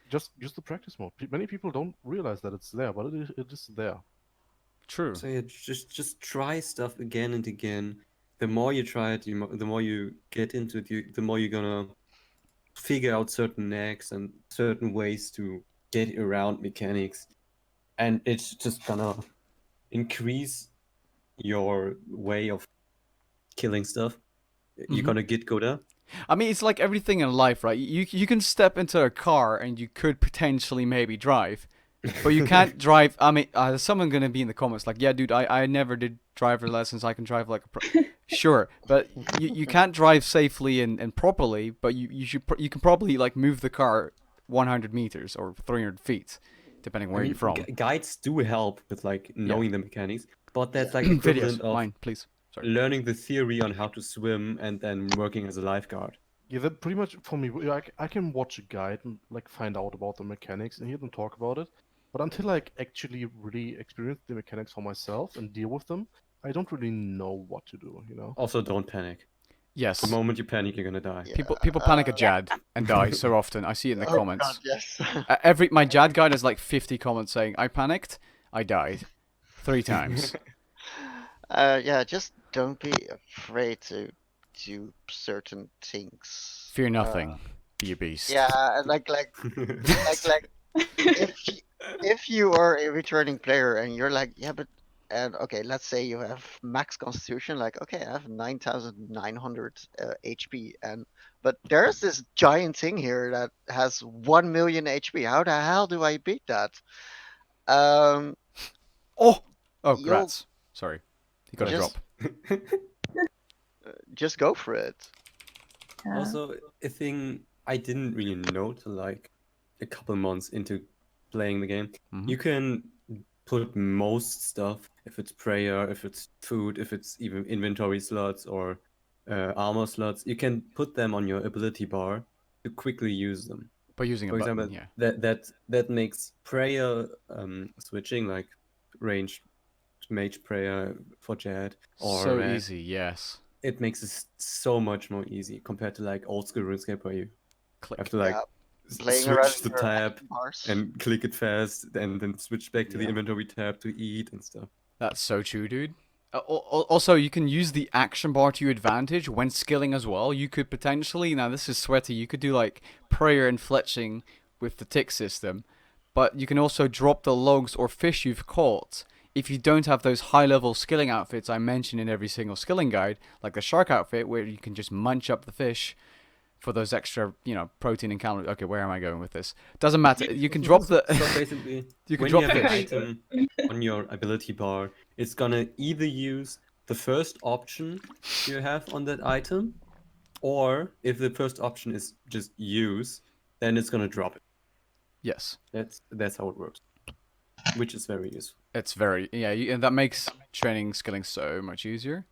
Just use the practice mode. Many people don't realize that it's there, but it is there. True. So yeah, just try stuff again and again. The more you try it, the more you get into it, the more you're gonna figure out certain necks and certain ways to get around mechanics, and it's just gonna increase your way of killing stuff, you're Mhm. gonna get gooder. I mean, it's like everything in life, right? You can step into a car and you could potentially maybe drive, but you can't drive. I mean, there's someone gonna be in the comments like, "Yeah, dude, I never did driver lessons. I can drive like a pro." Sure, but you can't drive safely and properly. But you can probably like move the car 100 meters or 300 feet, depending where I mean, you're from. Guides do help with like knowing the mechanics, but that's like Videos, equivalent of mine, please. Sorry. learning the theory on how to swim and then working as a lifeguard. Yeah, that pretty much for me. I can watch a guide and like find out about the mechanics and hear them talk about it, but until I actually really experience the mechanics for myself and deal with them, I don't really know what to do. You know. Also, don't panic. Yes. The moment you panic, you're gonna die. Yeah, People panic at Jad and die so often. I see it in the oh comments. God, yes. My Jad guide has like 50 comments saying I panicked, I died 3 times. Yeah, just don't be afraid to do certain things. Fear nothing, be a beast. Yeah, like if you are a returning player and you're like, yeah, but and okay, let's say you have max constitution, like okay, I have 9,900 HP, but there's this giant thing here that has 1 million HP. How the hell do I beat that? Oh, You'll- grats. Sorry, he got a drop. Just- Just go for it. Yeah. Also, a thing I didn't really know till like a couple months into playing the game. Mhm. You can put most stuff, if it's prayer, if it's food, if it's even inventory slots or armor slots, you can put them on your ability bar to quickly use them. By using a For button, example, yeah. that makes prayer switching like range mage prayer for Jad or So red. easy, yes. It makes it so much more easy compared to like old school RuneScape where you Click. have to like Yeah, playing around switch the with your tab action bars. and click it fast and then switch back to the Yeah. inventory tab to eat and stuff. That's so true, dude. Also, you can use the action bar to your advantage when skilling as well. You could potentially, now this is sweaty, you could do like prayer and fletching with the tick system, but you can also drop the logs or fish you've caught if you don't have those high-level skilling outfits I mentioned in every single skilling guide, like the shark outfit where you can just munch up the fish for those extra, protein and calories. Okay, where am I going with this? Doesn't matter. You can drop the... So basically, You can when drop you have an fish. item on your ability bar, it's gonna either use the first option you have on that item, or if the first option is just use, then it's gonna drop it. Yes. That's how it works, which is very useful. It's very and that makes training skilling so much easier.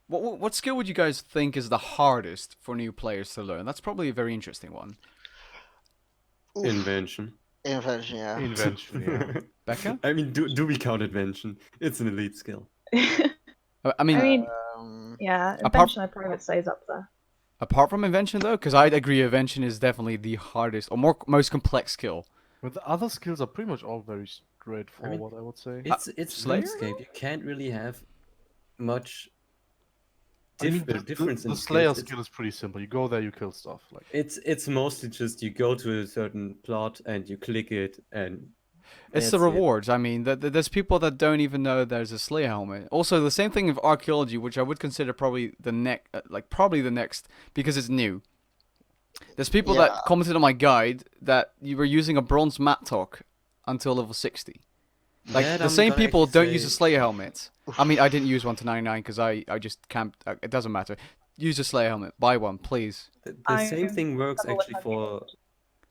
What skill would you guys think is the hardest for new players to learn? That's probably a very interesting one. Oof, Invention. invention, yeah. Invention, yeah. Becca? I mean, do we count invention? It's an elite skill. I mean, I mean, Um, yeah, Apart- invention I probably would say is up there. apart from invention though, because I'd agree invention is definitely the hardest or most complex skill. But the other skills are pretty much all very straightforward, I would say. It's Slayer? RuneScape. You can't really have much I mean, difference in the skills. Slayer It's- skill is pretty simple. You go there, you kill stuff. Like It's mostly just you go to a certain plot and you click it and It's the that's it. rewards. I mean, there's people that don't even know there's a Slayer helmet. Also, the same thing with archaeology, which I would consider probably the next because it's new. There's people that Yeah. commented on my guide that you were using a bronze mattock until level 60. Like Yeah, the I'm same gonna people actually don't use a say- Slayer helmet. I mean, I didn't use one to 99 because I just can't. It doesn't matter. Use a Slayer helmet. Buy one, please. The same I'm thing works double actually with for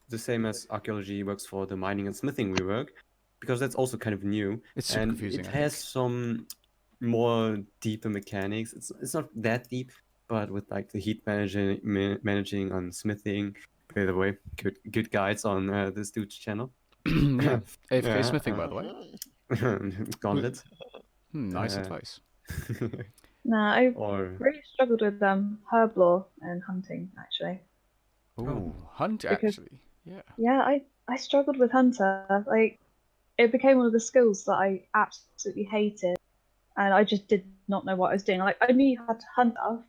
the same as archaeology works for the mining and smithing rework, because that's also kind of new It's super and confusing. it I has think. some more deeper mechanics. It's not that deep, but with like the heat managing on smithing. By the way, good guides on this dude's channel. Yeah. AFK Yeah, smithing, by the way. Gauntlets. Nice Uh, advice. Nah, I or really struggled with herb lore and hunting actually. Ooh, hunt because- actually. Yeah. Yeah, I struggled with hunter. Like, it became one of the skills that I absolutely hated, and I just did not know what I was doing. Like, I knew you had to hunt stuff,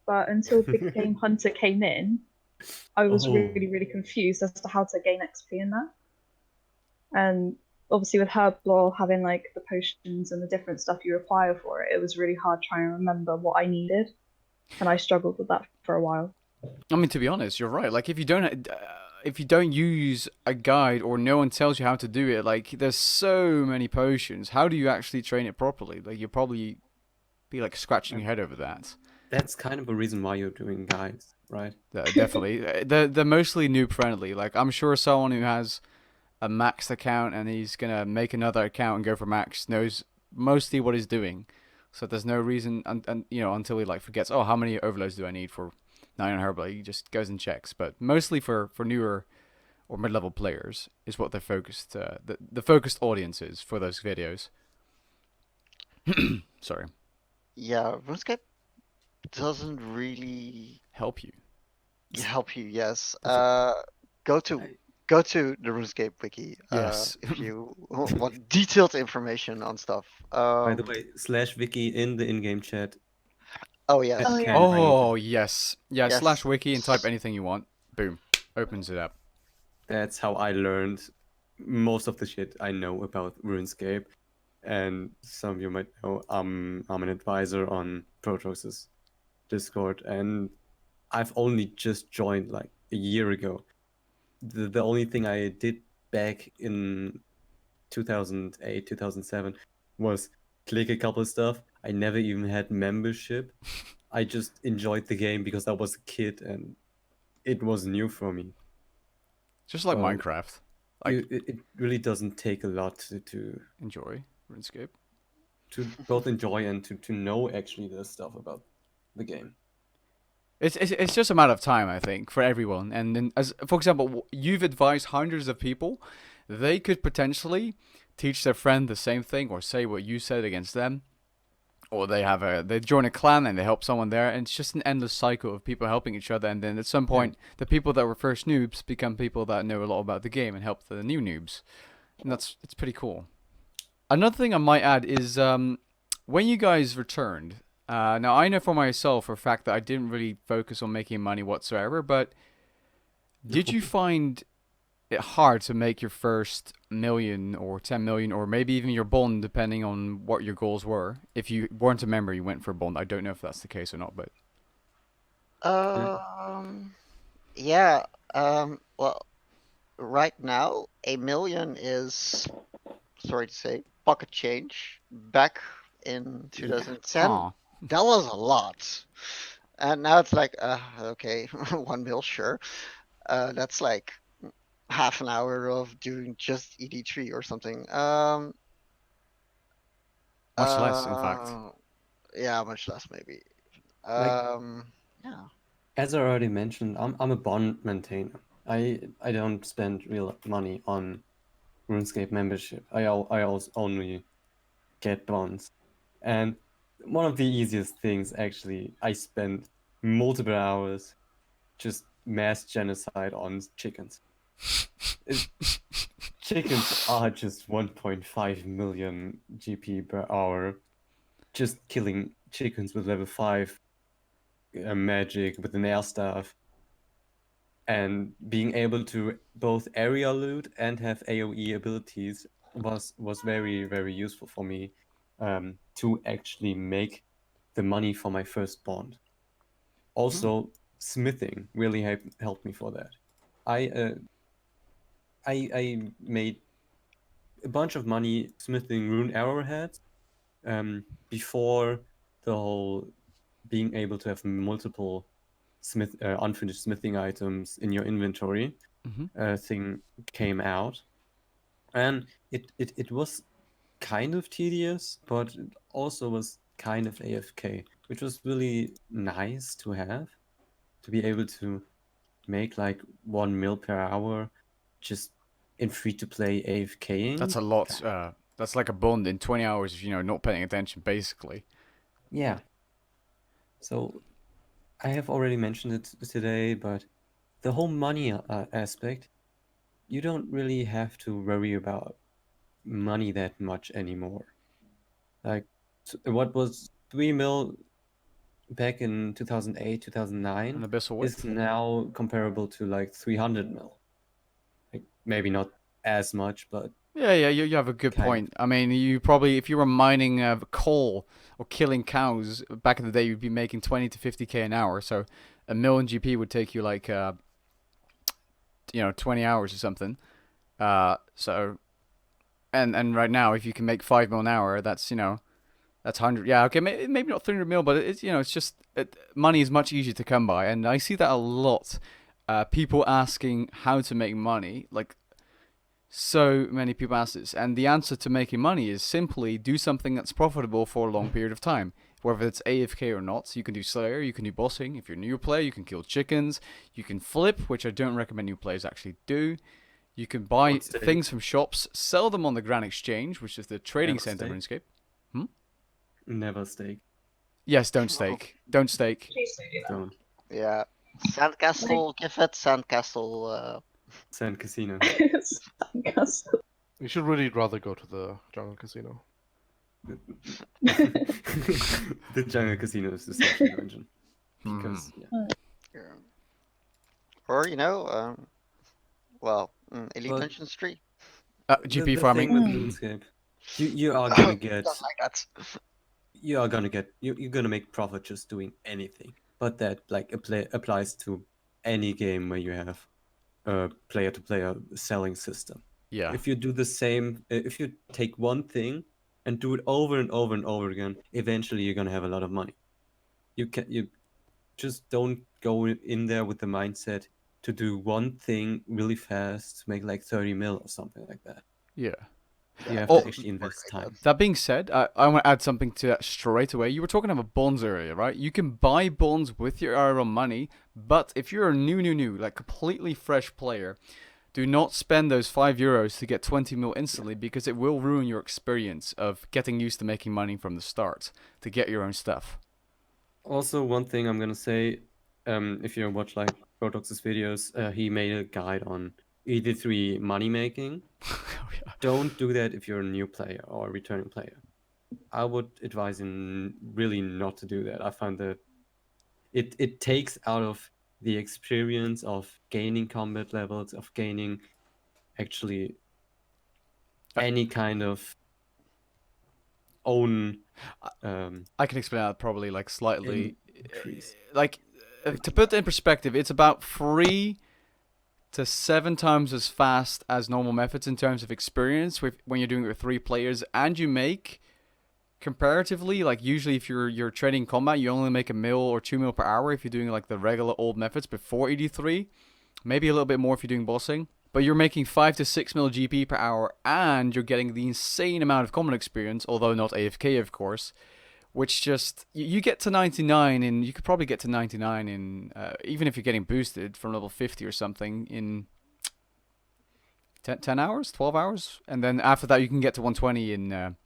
but until Big Game Hunter came in, I was Oh. really, really confused as to how to gain XP in that. And obviously with Herblore having like the potions and the different stuff you require for it, it was really hard trying to remember what I needed, and I struggled with that for a while. I mean, to be honest, you're right. Like, if you don't use a guide or no one tells you how to do it, like, there's so many potions. How do you actually train it properly? Like, you'll probably be like scratching your head over that. That's kind of a reason why you're doing guides, right? Definitely, they're mostly noob friendly. Like, I'm sure someone who has a maxed account and he's gonna make another account and go for max knows mostly what he's doing. So there's no reason, and until he like forgets, oh, how many overloads do I need for 9 Herbal? He just goes and checks. But mostly for newer or mid-level players is what they're focused. The focused audience is for those videos. Sorry. Yeah, RuneScape doesn't really Help you. help you. Yes. That's Go to the RuneScape wiki. Yes. If you want detailed information on stuff. By the way, /wiki in the in-game chat. Oh yes. Oh, yeah. Oh yes, yeah. Yes. /wiki and type anything you want. Boom, opens it up. That's how I learned most of the shit I know about RuneScape. And some of you might know I'm an advisor on Protox's Discord, and I've only just joined like a year ago. The only thing I did back in 2008, 2007 was click a couple of stuff. I never even had membership. I just enjoyed the game because I was a kid and it was new for me. Just like Um, Minecraft. Like, It really doesn't take a lot to enjoy RuneScape. both enjoy and to know actually the stuff about the game. It's just a matter of time, I think, for everyone. And then, as for example, you've advised hundreds of people. They could potentially teach their friend the same thing, or say what you said against them, or they join a clan and they help someone there, and it's just an endless cycle of people helping each other. And then at some point, the people that were first noobs become people that know a lot about the game and help the new noobs, and it's pretty cool. Another thing I might add is when you guys returned. Now, I know for myself for a fact that I didn't really focus on making money whatsoever, but did you find it hard to make your first million or 10 million or maybe even your bond, depending on what your goals were? If you weren't a member, you went for a bond. I don't know if that's the case or not, but... Yeah. Well, right now, 1 million is, sorry to say, pocket change. Back in 2010, Aw. that was a lot. And now it's like, okay, 1 mil, sure. That's like half an hour of doing just ED3 or something. Much less, in fact. Yeah, much less maybe. Like- Yeah. As I already mentioned, I'm a bond maintainer. I don't spend real money on RuneScape membership. I also only get bonds. And one of the easiest things, actually, I spent multiple hours just mass genocide on chickens. Chickens are just 1.5 million GP per hour. Just killing chickens with level 5 magic with an air staff. And being able to both area loot and have AoE abilities was very, very useful for me to actually make the money for my first bond. Also, smithing really helped me for that. I made a bunch of money smithing rune arrowheads before the whole being able to have multiple unfinished smithing items in your inventory thing came out, and it was kind of tedious, but it also was kind of AFK, which was really nice to have, to be able to make like 1 mil per hour just in free-to-play AFKing. That's a lot. That's like a bond in 20 hours if not paying attention, basically. Yeah. So I have already mentioned it today, but the whole money aspect, you don't really have to worry about money that much anymore. Like, what was 3 mil back in 2008, 2009 An abyssal whip. is now comparable to like 300 mil. Like, maybe not as much, but Yeah, you have a good Kind of. point. I mean, you probably, if you were mining coal or killing cows back in the day, you'd be making 20 to 50k an hour. So a million GP would take you like, 20 hours or something. So and right now, if you can make 5 mil an hour, that's 100. Yeah, okay, maybe not 300 mil, but it's just money is much easier to come by, and I see that a lot. People asking how to make money, like so many people ask this, and the answer to making money is simply do something that's profitable for a long period of time. Whether it's AFK or not, so you can do Slayer, you can do bossing. If you're a new player, you can kill chickens, you can flip, which I don't recommend new players actually do. You can buy Don't stake. things from shops, sell them on the Grand Exchange, which is the trading Never center in stake. RuneScape. Never stake. Yes, don't stake. Don't stake. Please don't do that. Don't. Yeah. Sandcastle, give it Sandcastle. Sand Casino. Sandcastle. You should really rather go to the jungle casino. The Jungle Casino is the social engine. Because, yeah. Yeah. Or, Elite Well- Dungeons 3. GP the farming. thing with RuneScape, you are gonna get, Don't like that. you're gonna make profit just doing anything. But that like applies to any game where you have a player-to-player selling system. Yeah. If you do the same, if you take one thing and do it over and over and over again, eventually you're gonna have a lot of money. You just don't go in there with the mindset to do one thing really fast to make like 30 mil or something like that. Yeah. You have Oh, to actually invest like time. That being said, I want to add something to that straight away. You were talking about bonds earlier, right? You can buy bonds with your IRL money, but if you're a new, like completely fresh player, do not spend those €5 to get 20 mil instantly because it will ruin your experience of getting used to making money from the start to get your own stuff. Also, one thing I'm gonna say, if you watch like Protox's videos, he made a guide on ED3 money making. Oh, yeah. Don't do that if you're a new player or a returning player. I would advise him really not to do that. I find that it takes out of the experience of gaining combat levels, of gaining actually any kind of own I can explain that probably like slightly. increase. Like to put it in perspective, it's about 3 to 7 times as fast as normal methods in terms of experience when you're doing it with 3 players, and you make comparatively, like usually if you're trading combat, you only make 1 mil or 2 mil per hour if you're doing like the regular old methods before ED3, maybe a little bit more if you're doing bossing. But you're making 5 to 6 mil GP per hour, and you're getting the insane amount of combat experience, although not AFK, of course. Which just you get to 99, and you could probably get to 99 in even if you're getting boosted from level 50 or something in 10 hours, 12 hours, and then after that you can get to 120 in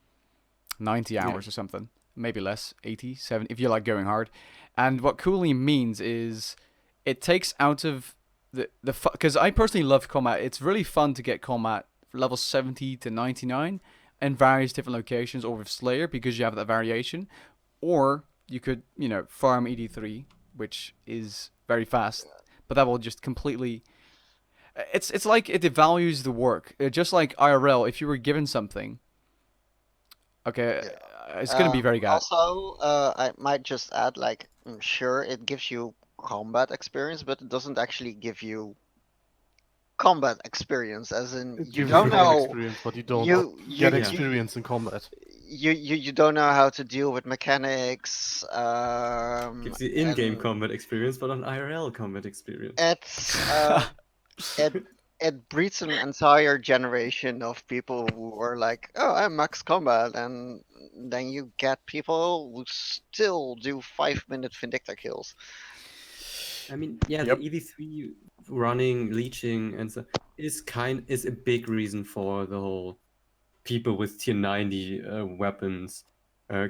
90 hours or something, maybe less, 80, 70 if you're like going hard. And what cooling means is it takes out of the because I personally love combat. It's really fun to get combat level 70 to 99 in various different locations, or with Slayer because you have that variation, or you could farm ED3, which is very fast, but that will just completely. It's like it devalues the work, just like IRL. If you were given something, okay, it's gonna be very good. Also, I might just add, like, sure, it gives you combat experience, but it doesn't actually give you combat experience, as in It you gives don't combat know. experience, but you don't you- get experience in combat. You don't know how to deal with mechanics. Gives you in-game and combat experience, but on IRL combat experience. It's it breeds an entire generation of people who are like, oh, I'm max combat, and then you get people who still do 5-minute Vindicta kills. I mean, yeah, Yep. the EV3 running, leeching, and so is a big reason for the whole people with tier 90 weapons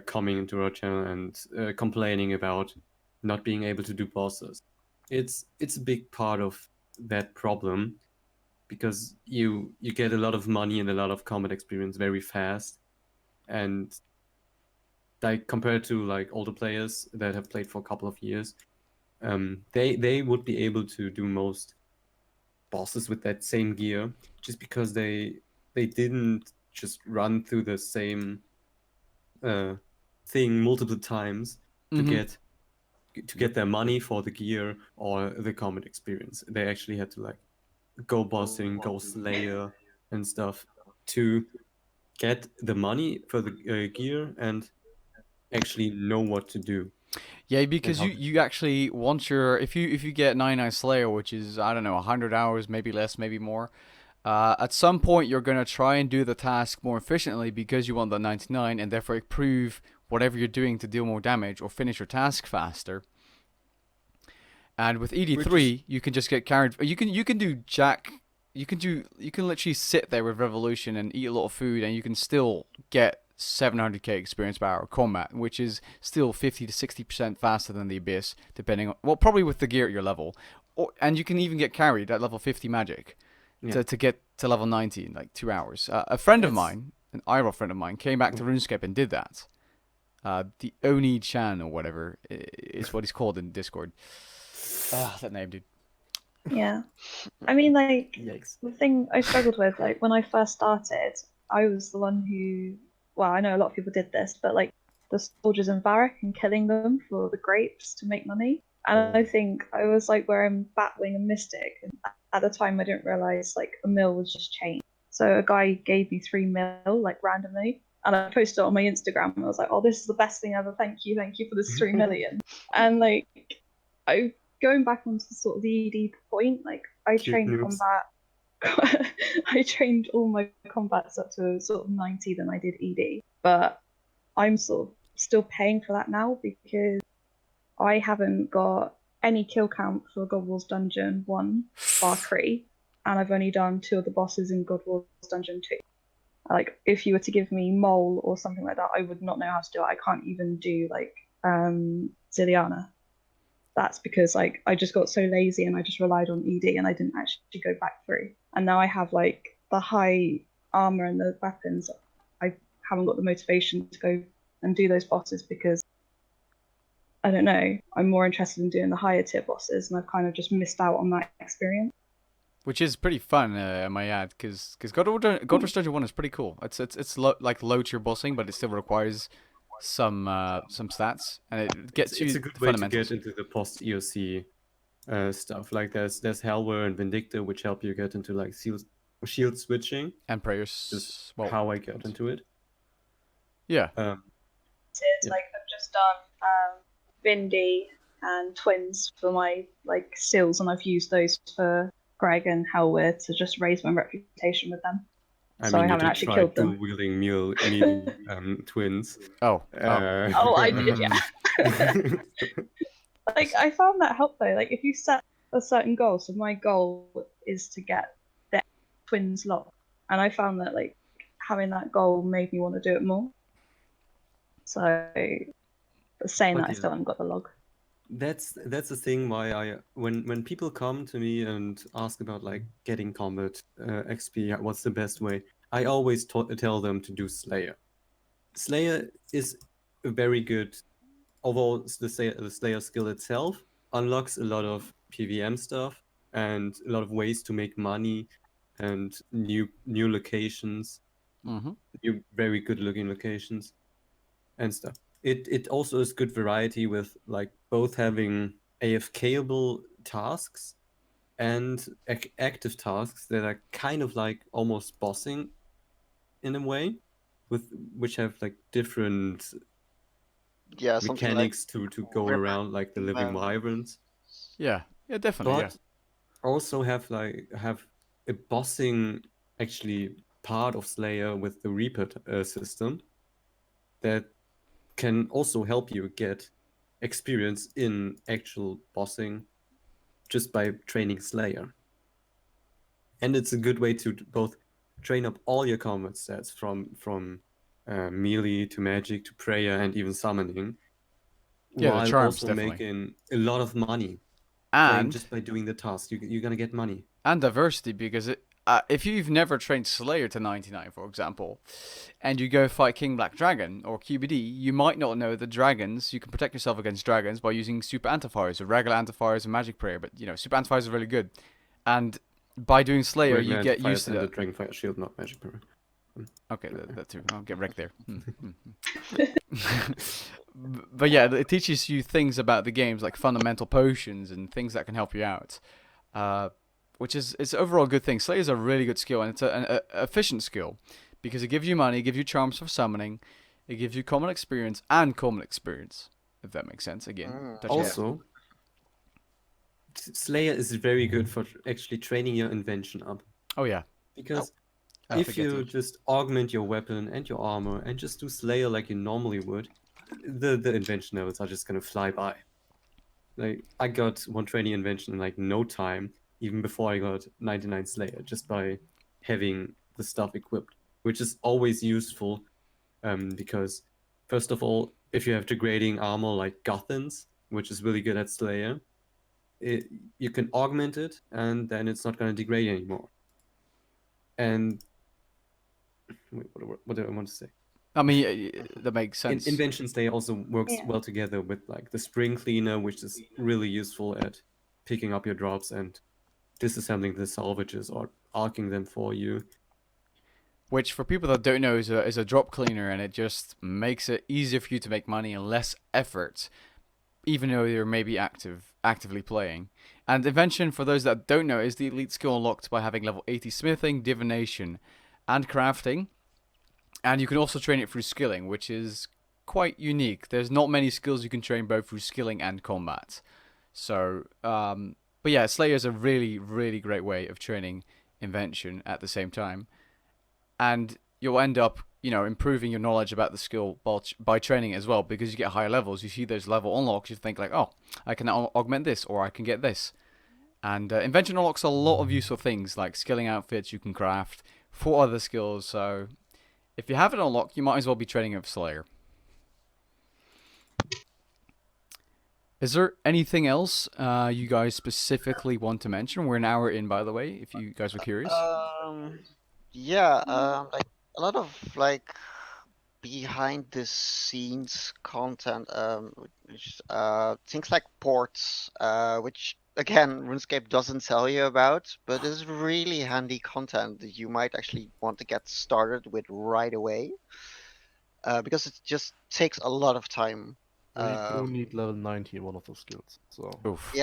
coming into our channel and complaining about not being able to do bosses. It's a big part of that problem because you get a lot of money and a lot of combat experience very fast, and like compared to like older players that have played for a couple of years. They would be able to do most bosses with that same gear just because they they didn't just run through the same thing multiple times to get their money for the gear or the combat experience. They actually had to like go bossing, go slayer, and stuff to get the money for the gear and actually know what to do. Yeah, because how you actually once you're if you get 99 Slayer, which is I don't know 100 hours, maybe less, maybe more. At some point, you're gonna try and do the task more efficiently because you want the 99, and therefore improve whatever you're doing to deal more damage or finish your task faster. And with ED3, you can just get carried. You can do Jack. You can literally sit there with Revolution and eat a lot of food, and you can still get 700k experience per hour combat, which is still 50 to 60% faster than the Abyss, depending on probably with the gear at your level, and you can even get carried at level 50 magic to get to level 90 in like 2 hours. A friend of mine, an IRL friend of mine, came back to RuneScape and did that. The Oni-chan or whatever is what he's called in Discord. That name, dude. Yeah. I mean, like, Yikes. the thing I struggled with, like, when I first started, I was the one who, well, I know a lot of people did this, but, like, the soldiers in Varric and killing them for the grapes to make money. And I think I was, like, where I'm Batwing and Mystic, and at the time I didn't realise, like, a mill was just changed. So a guy gave me 3 mil, like, randomly, and I posted it on my Instagram, and I was like, oh, this is the best thing ever, thank you for this 3 million. And, like, going back onto sort of the ED point, like I trained combat. I trained all my combats up to sort of 90 than I did ED, but I'm sort of still paying for that now because I haven't got any kill count for God Wars Dungeon 1 bar 3, and I've only done 2 of the bosses in God Wars Dungeon 2. Like if you were to give me Mole or something like that, I would not know how to do it. I can't even do like Ziliana. That's because like I just got so lazy and I just relied on ED and I didn't actually go back through. And now I have like the high armor and the weapons. I haven't got the motivation to go and do those bosses because I don't know. I'm more interested in doing the higher tier bosses, and I've kind of just missed out on that experience. Which is pretty fun, I might add, because God Wars Dungeon 1 is pretty cool. It's like low tier bossing, but it still requires some stats, and it gets you it's a good the way to fundamentals. get into the post EOC stuff. Like there's Hellware and Vindicta, which help you get into like shield switching. And prayers. Just Well, how I get into it. yeah. Like I've just done Vindy and Twins for my like seals, and I've used those for Greg and Hellware to just raise my reputation with them. I So mean, I haven't you did actually try killed them. dual-wielding melee twins. Oh. I did, yeah. Like I found that helped though. Like if you set a certain goal, so my goal is to get the twins locked, and I found that like having that goal made me want to do it more. So, but saying that, I still haven't got the log. That's the thing why when people come to me and ask about like getting combat XP, what's the best way? I always tell them to do Slayer. Slayer is a very good, although the Slayer skill itself unlocks a lot of PvM stuff and a lot of ways to make money and new locations, new very good looking locations and stuff. It also is good variety with like both having AFKable tasks and active tasks that are kind of like almost bossing in a way, with which have like different mechanics to go around, like the living wyverns. Yeah, definitely. But also have a bossing actually part of Slayer with the Reaper system that can also help you get experience in actual bossing just by training Slayer. And it's a good way to both train up all your combat stats from melee to magic to prayer and even summoning, while charms, also definitely. making a lot of money. And just by doing the task, you're gonna get money. And diversity, because if you've never trained Slayer to 99, for example, and you go fight King Black Dragon or QBD, you might not know the dragons. You can protect yourself against dragons by using super antifires or regular antifires and magic prayer, but super antifires are really good. And by doing Slayer, you Regular get Fire used to Tender, that. Dragonfire Shield, not Magic Mirror. Okay, that too. I'll get wrecked there. But yeah, it teaches you things about the games, like fundamental potions and things that can help you out. Which is it's overall a good thing. Slayer is a really good skill, and it's an efficient skill because it gives you money, it gives you charms for summoning, it gives you common experience and common experience, if that makes sense. Again, touching on- Also, Slayer is very good for actually training your invention up. oh yeah, Because I if forget you to- just augment your weapon and your armor and just do Slayer like you normally would, the invention levels are just gonna fly by. Like I got 120 invention in like no time, even before I got 99 Slayer, just by having the stuff equipped, which is always useful, because first of all, if you have degrading armor like Gothans, which is really good at Slayer, you can augment it, and then it's not gonna degrade anymore. And wait, what do I want to say? I mean, that makes sense. Inventions Day also works Yeah. well together with like the Spring Cleaner, which is really useful at picking up your drops and disassembling the salvages or arcing them for you. Which, for people that don't know, is a drop cleaner, and it just makes it easier for you to make money and less effort, even though you're maybe actively playing. And Invention, for those that don't know, is the elite skill unlocked by having level 80 smithing, divination, and crafting. And you can also train it through skilling, which is quite unique. There's not many skills you can train both through skilling and combat. So, but yeah, Slayer is a really, really great way of training Invention at the same time. And you'll end up, improving your knowledge about the skill by training it as well, because you get higher levels. You see those level unlocks, you think like, oh, I can augment this, or I can get this. And Invention unlocks a lot of useful things, like skilling outfits you can craft for other skills. So if you have it unlocked, you might as well be training with Slayer. Is there anything else you guys specifically want to mention? We're an hour in, by the way, if you guys were curious. Yeah, like a lot of like behind the scenes content, which, things like ports, which again RuneScape doesn't tell you about, but is really handy content that you might actually want to get started with right away, because it just takes a lot of time. You do need level 90 in one of those skills. So Oof.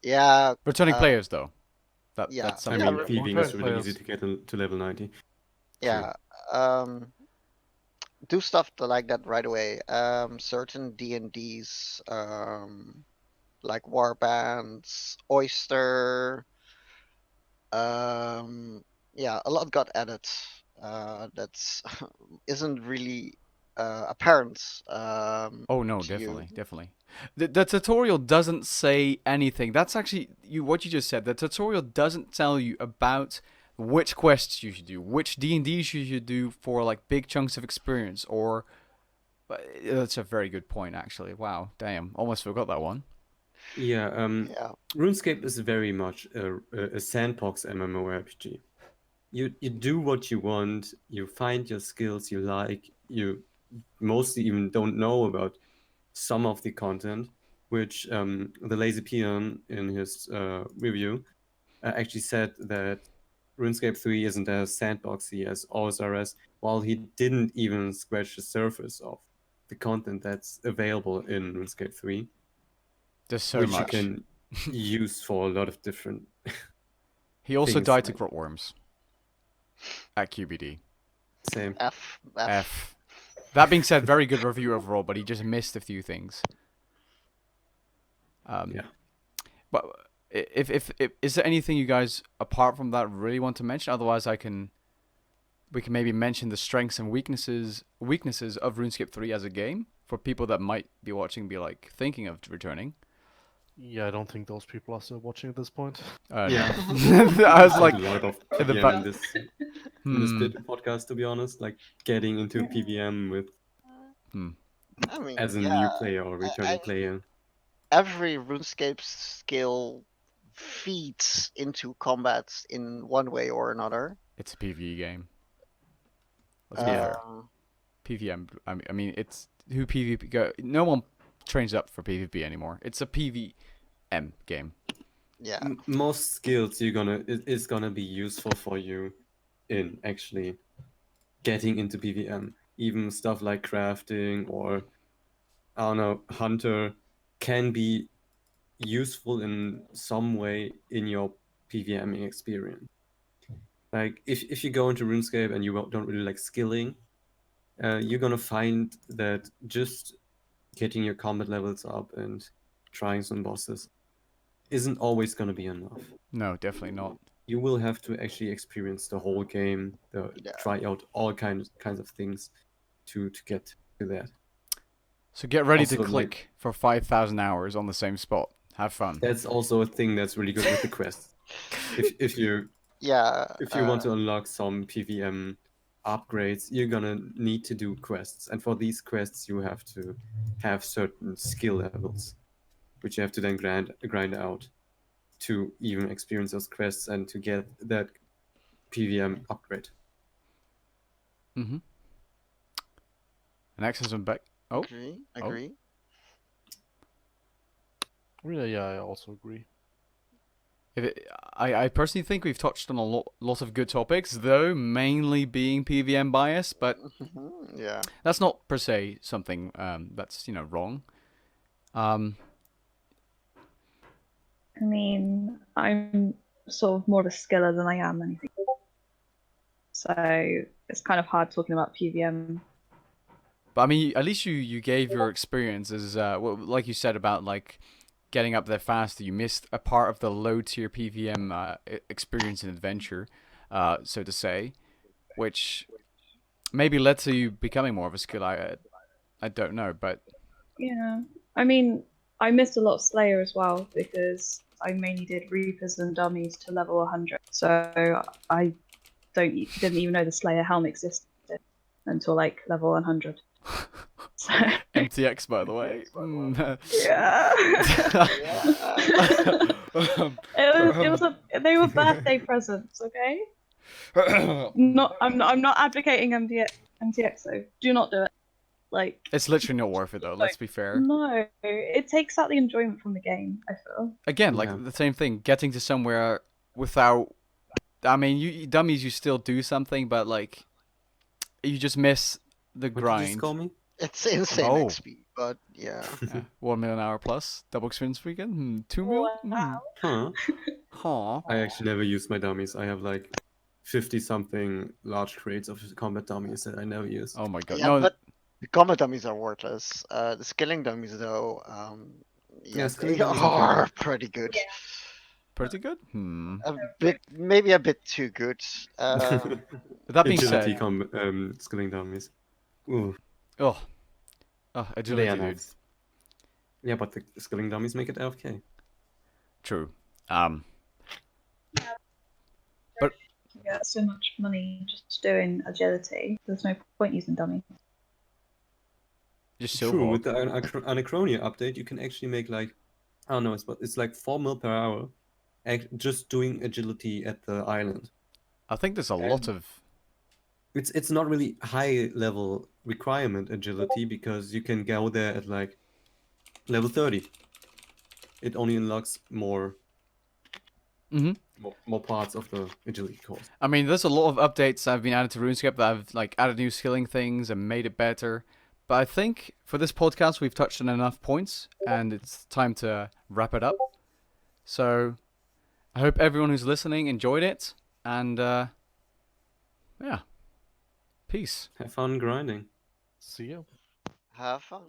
Yeah, Returning players, though. That's yeah. I something. Yeah, mean, thieving is really players. easy to get to level 90. yeah. Do stuff like that right away. Certain D&Ds, like Warbands, Oyster. Yeah, a lot got added. That's isn't really apparent. Oh no, to you. definitely. The tutorial doesn't say anything. That's actually what you just said. The tutorial doesn't tell you about which quests you should do, which D&Ds you should do for like big chunks of experience, or that's a very good point actually. Wow, damn, almost forgot that one. Yeah, Yeah, RuneScape is very much a sandbox MMORPG. You do what you want, you find your skills you like, you mostly even don't know about some of the content, which the Lazy Peon in his review actually said that RuneScape 3 isn't as sandboxy as OSRS, while he didn't even scratch the surface of the content that's available in RuneScape 3, There's so which much. you can use for a lot of different. He also things died to like- grotworms at QBD. Same. F. That being said, very good review overall, but he just missed a few things. Yeah. But if is there anything you guys apart from that really want to mention? Otherwise, we can maybe mention the strengths and weaknesses of RuneScape 3 as a game for people that might be watching, be like thinking of returning. yeah, I don't think those people are still watching at this point. Yeah. No. I was like, a lot of in the PVM back- in this bit of podcast, to be honest, like getting into PVM with I mean, as a new yeah, player or returning player. every RuneScape skill feeds into combat in one way or another. it's a PvE game. Let's be fair. PVM. I mean, it's who PvP go. No one trains up for PvP anymore. It's a PvM game. Yeah. most skills is gonna be useful for you in actually getting into PvM. Even stuff like crafting or I don't know, hunter can be useful in some way in your PvMing experience. Like if you go into RuneScape and you don't really like skilling, you're gonna find that just getting your combat levels up and trying some bosses isn't always gonna be enough. No, definitely not. You will have to actually experience the whole game, Yeah. try out all kinds of things to get to that. So get ready to Also, like- click for 5,000 hours on the same spot. Have fun. That's also a thing that's really good with the quests. If you Yeah. want to unlock some PvM upgrades, you're gonna need to do quests, and for these quests you have to have certain skill levels, which you have to then grind out to even experience those quests and to get that PvM upgrade. Mm-hmm. And access on back. Oh, Agree. Yeah, I also agree. I personally think we've touched on a lot of good topics, though mainly being PvM bias, but Yeah. that's not per se something that's wrong. I mean, I'm sort of more of a skiller than I am anything. So it's kind of hard talking about PvM. But I mean, at least you gave your experiences, like you said about like getting up there faster. You missed a part of the low tier PvM experience and adventure, so to say, which maybe led to you becoming more of a skill. I don't know, but Yeah. I mean, I missed a lot of Slayer as well because I mainly did Reapers and Dummies to level 100. So I didn't even know the Slayer helm existed until like level 100. So MTX, by the way. yeah. They were birthday presents, okay? I'm not advocating MTX though. Do not do it. Like, It's literally not worth it though. Let's be fair. no, it takes out the enjoyment from the game, I feel. Again, like Yeah. the same thing. Getting to somewhere without. I mean, you dummies, you still do something, but like, you just miss the What did you grind. just call me? It's insane Oh. XP, but yeah. Yeah. 1 million hour plus double experience weekend. 2 mil. Wow. Huh. Huh. I actually never use my dummies. I have like 50 something large crates of combat dummies that I never use. Oh my god. Yeah, No. but the combat dummies are worthless. The skilling dummies though, Yeah, they skilling dummies are are pretty good. Pretty good. Maybe a bit too good. That being Agility said, skilling dummies. Ooh, oh, they agility, are dude. nice. Yeah, but the skilling dummies make it AFK. True. You get so much money just doing agility. There's no point using dummies. Just True, silver. with the Anachronia update, you can actually make like, I don't know, it's like 4 mil per hour just doing agility at the island. I think there's a lot of. It's not really high level requirement agility because you can go there at like level 30. It only unlocks more more parts of the agility course. I mean, there's a lot of updates that have been added to RuneScape that have like added new skilling things and made it better. But I think for this podcast we've touched on enough points, and it's time to wrap it up. So I hope everyone who's listening enjoyed it, and yeah, peace. Have fun grinding. See ya. Have fun.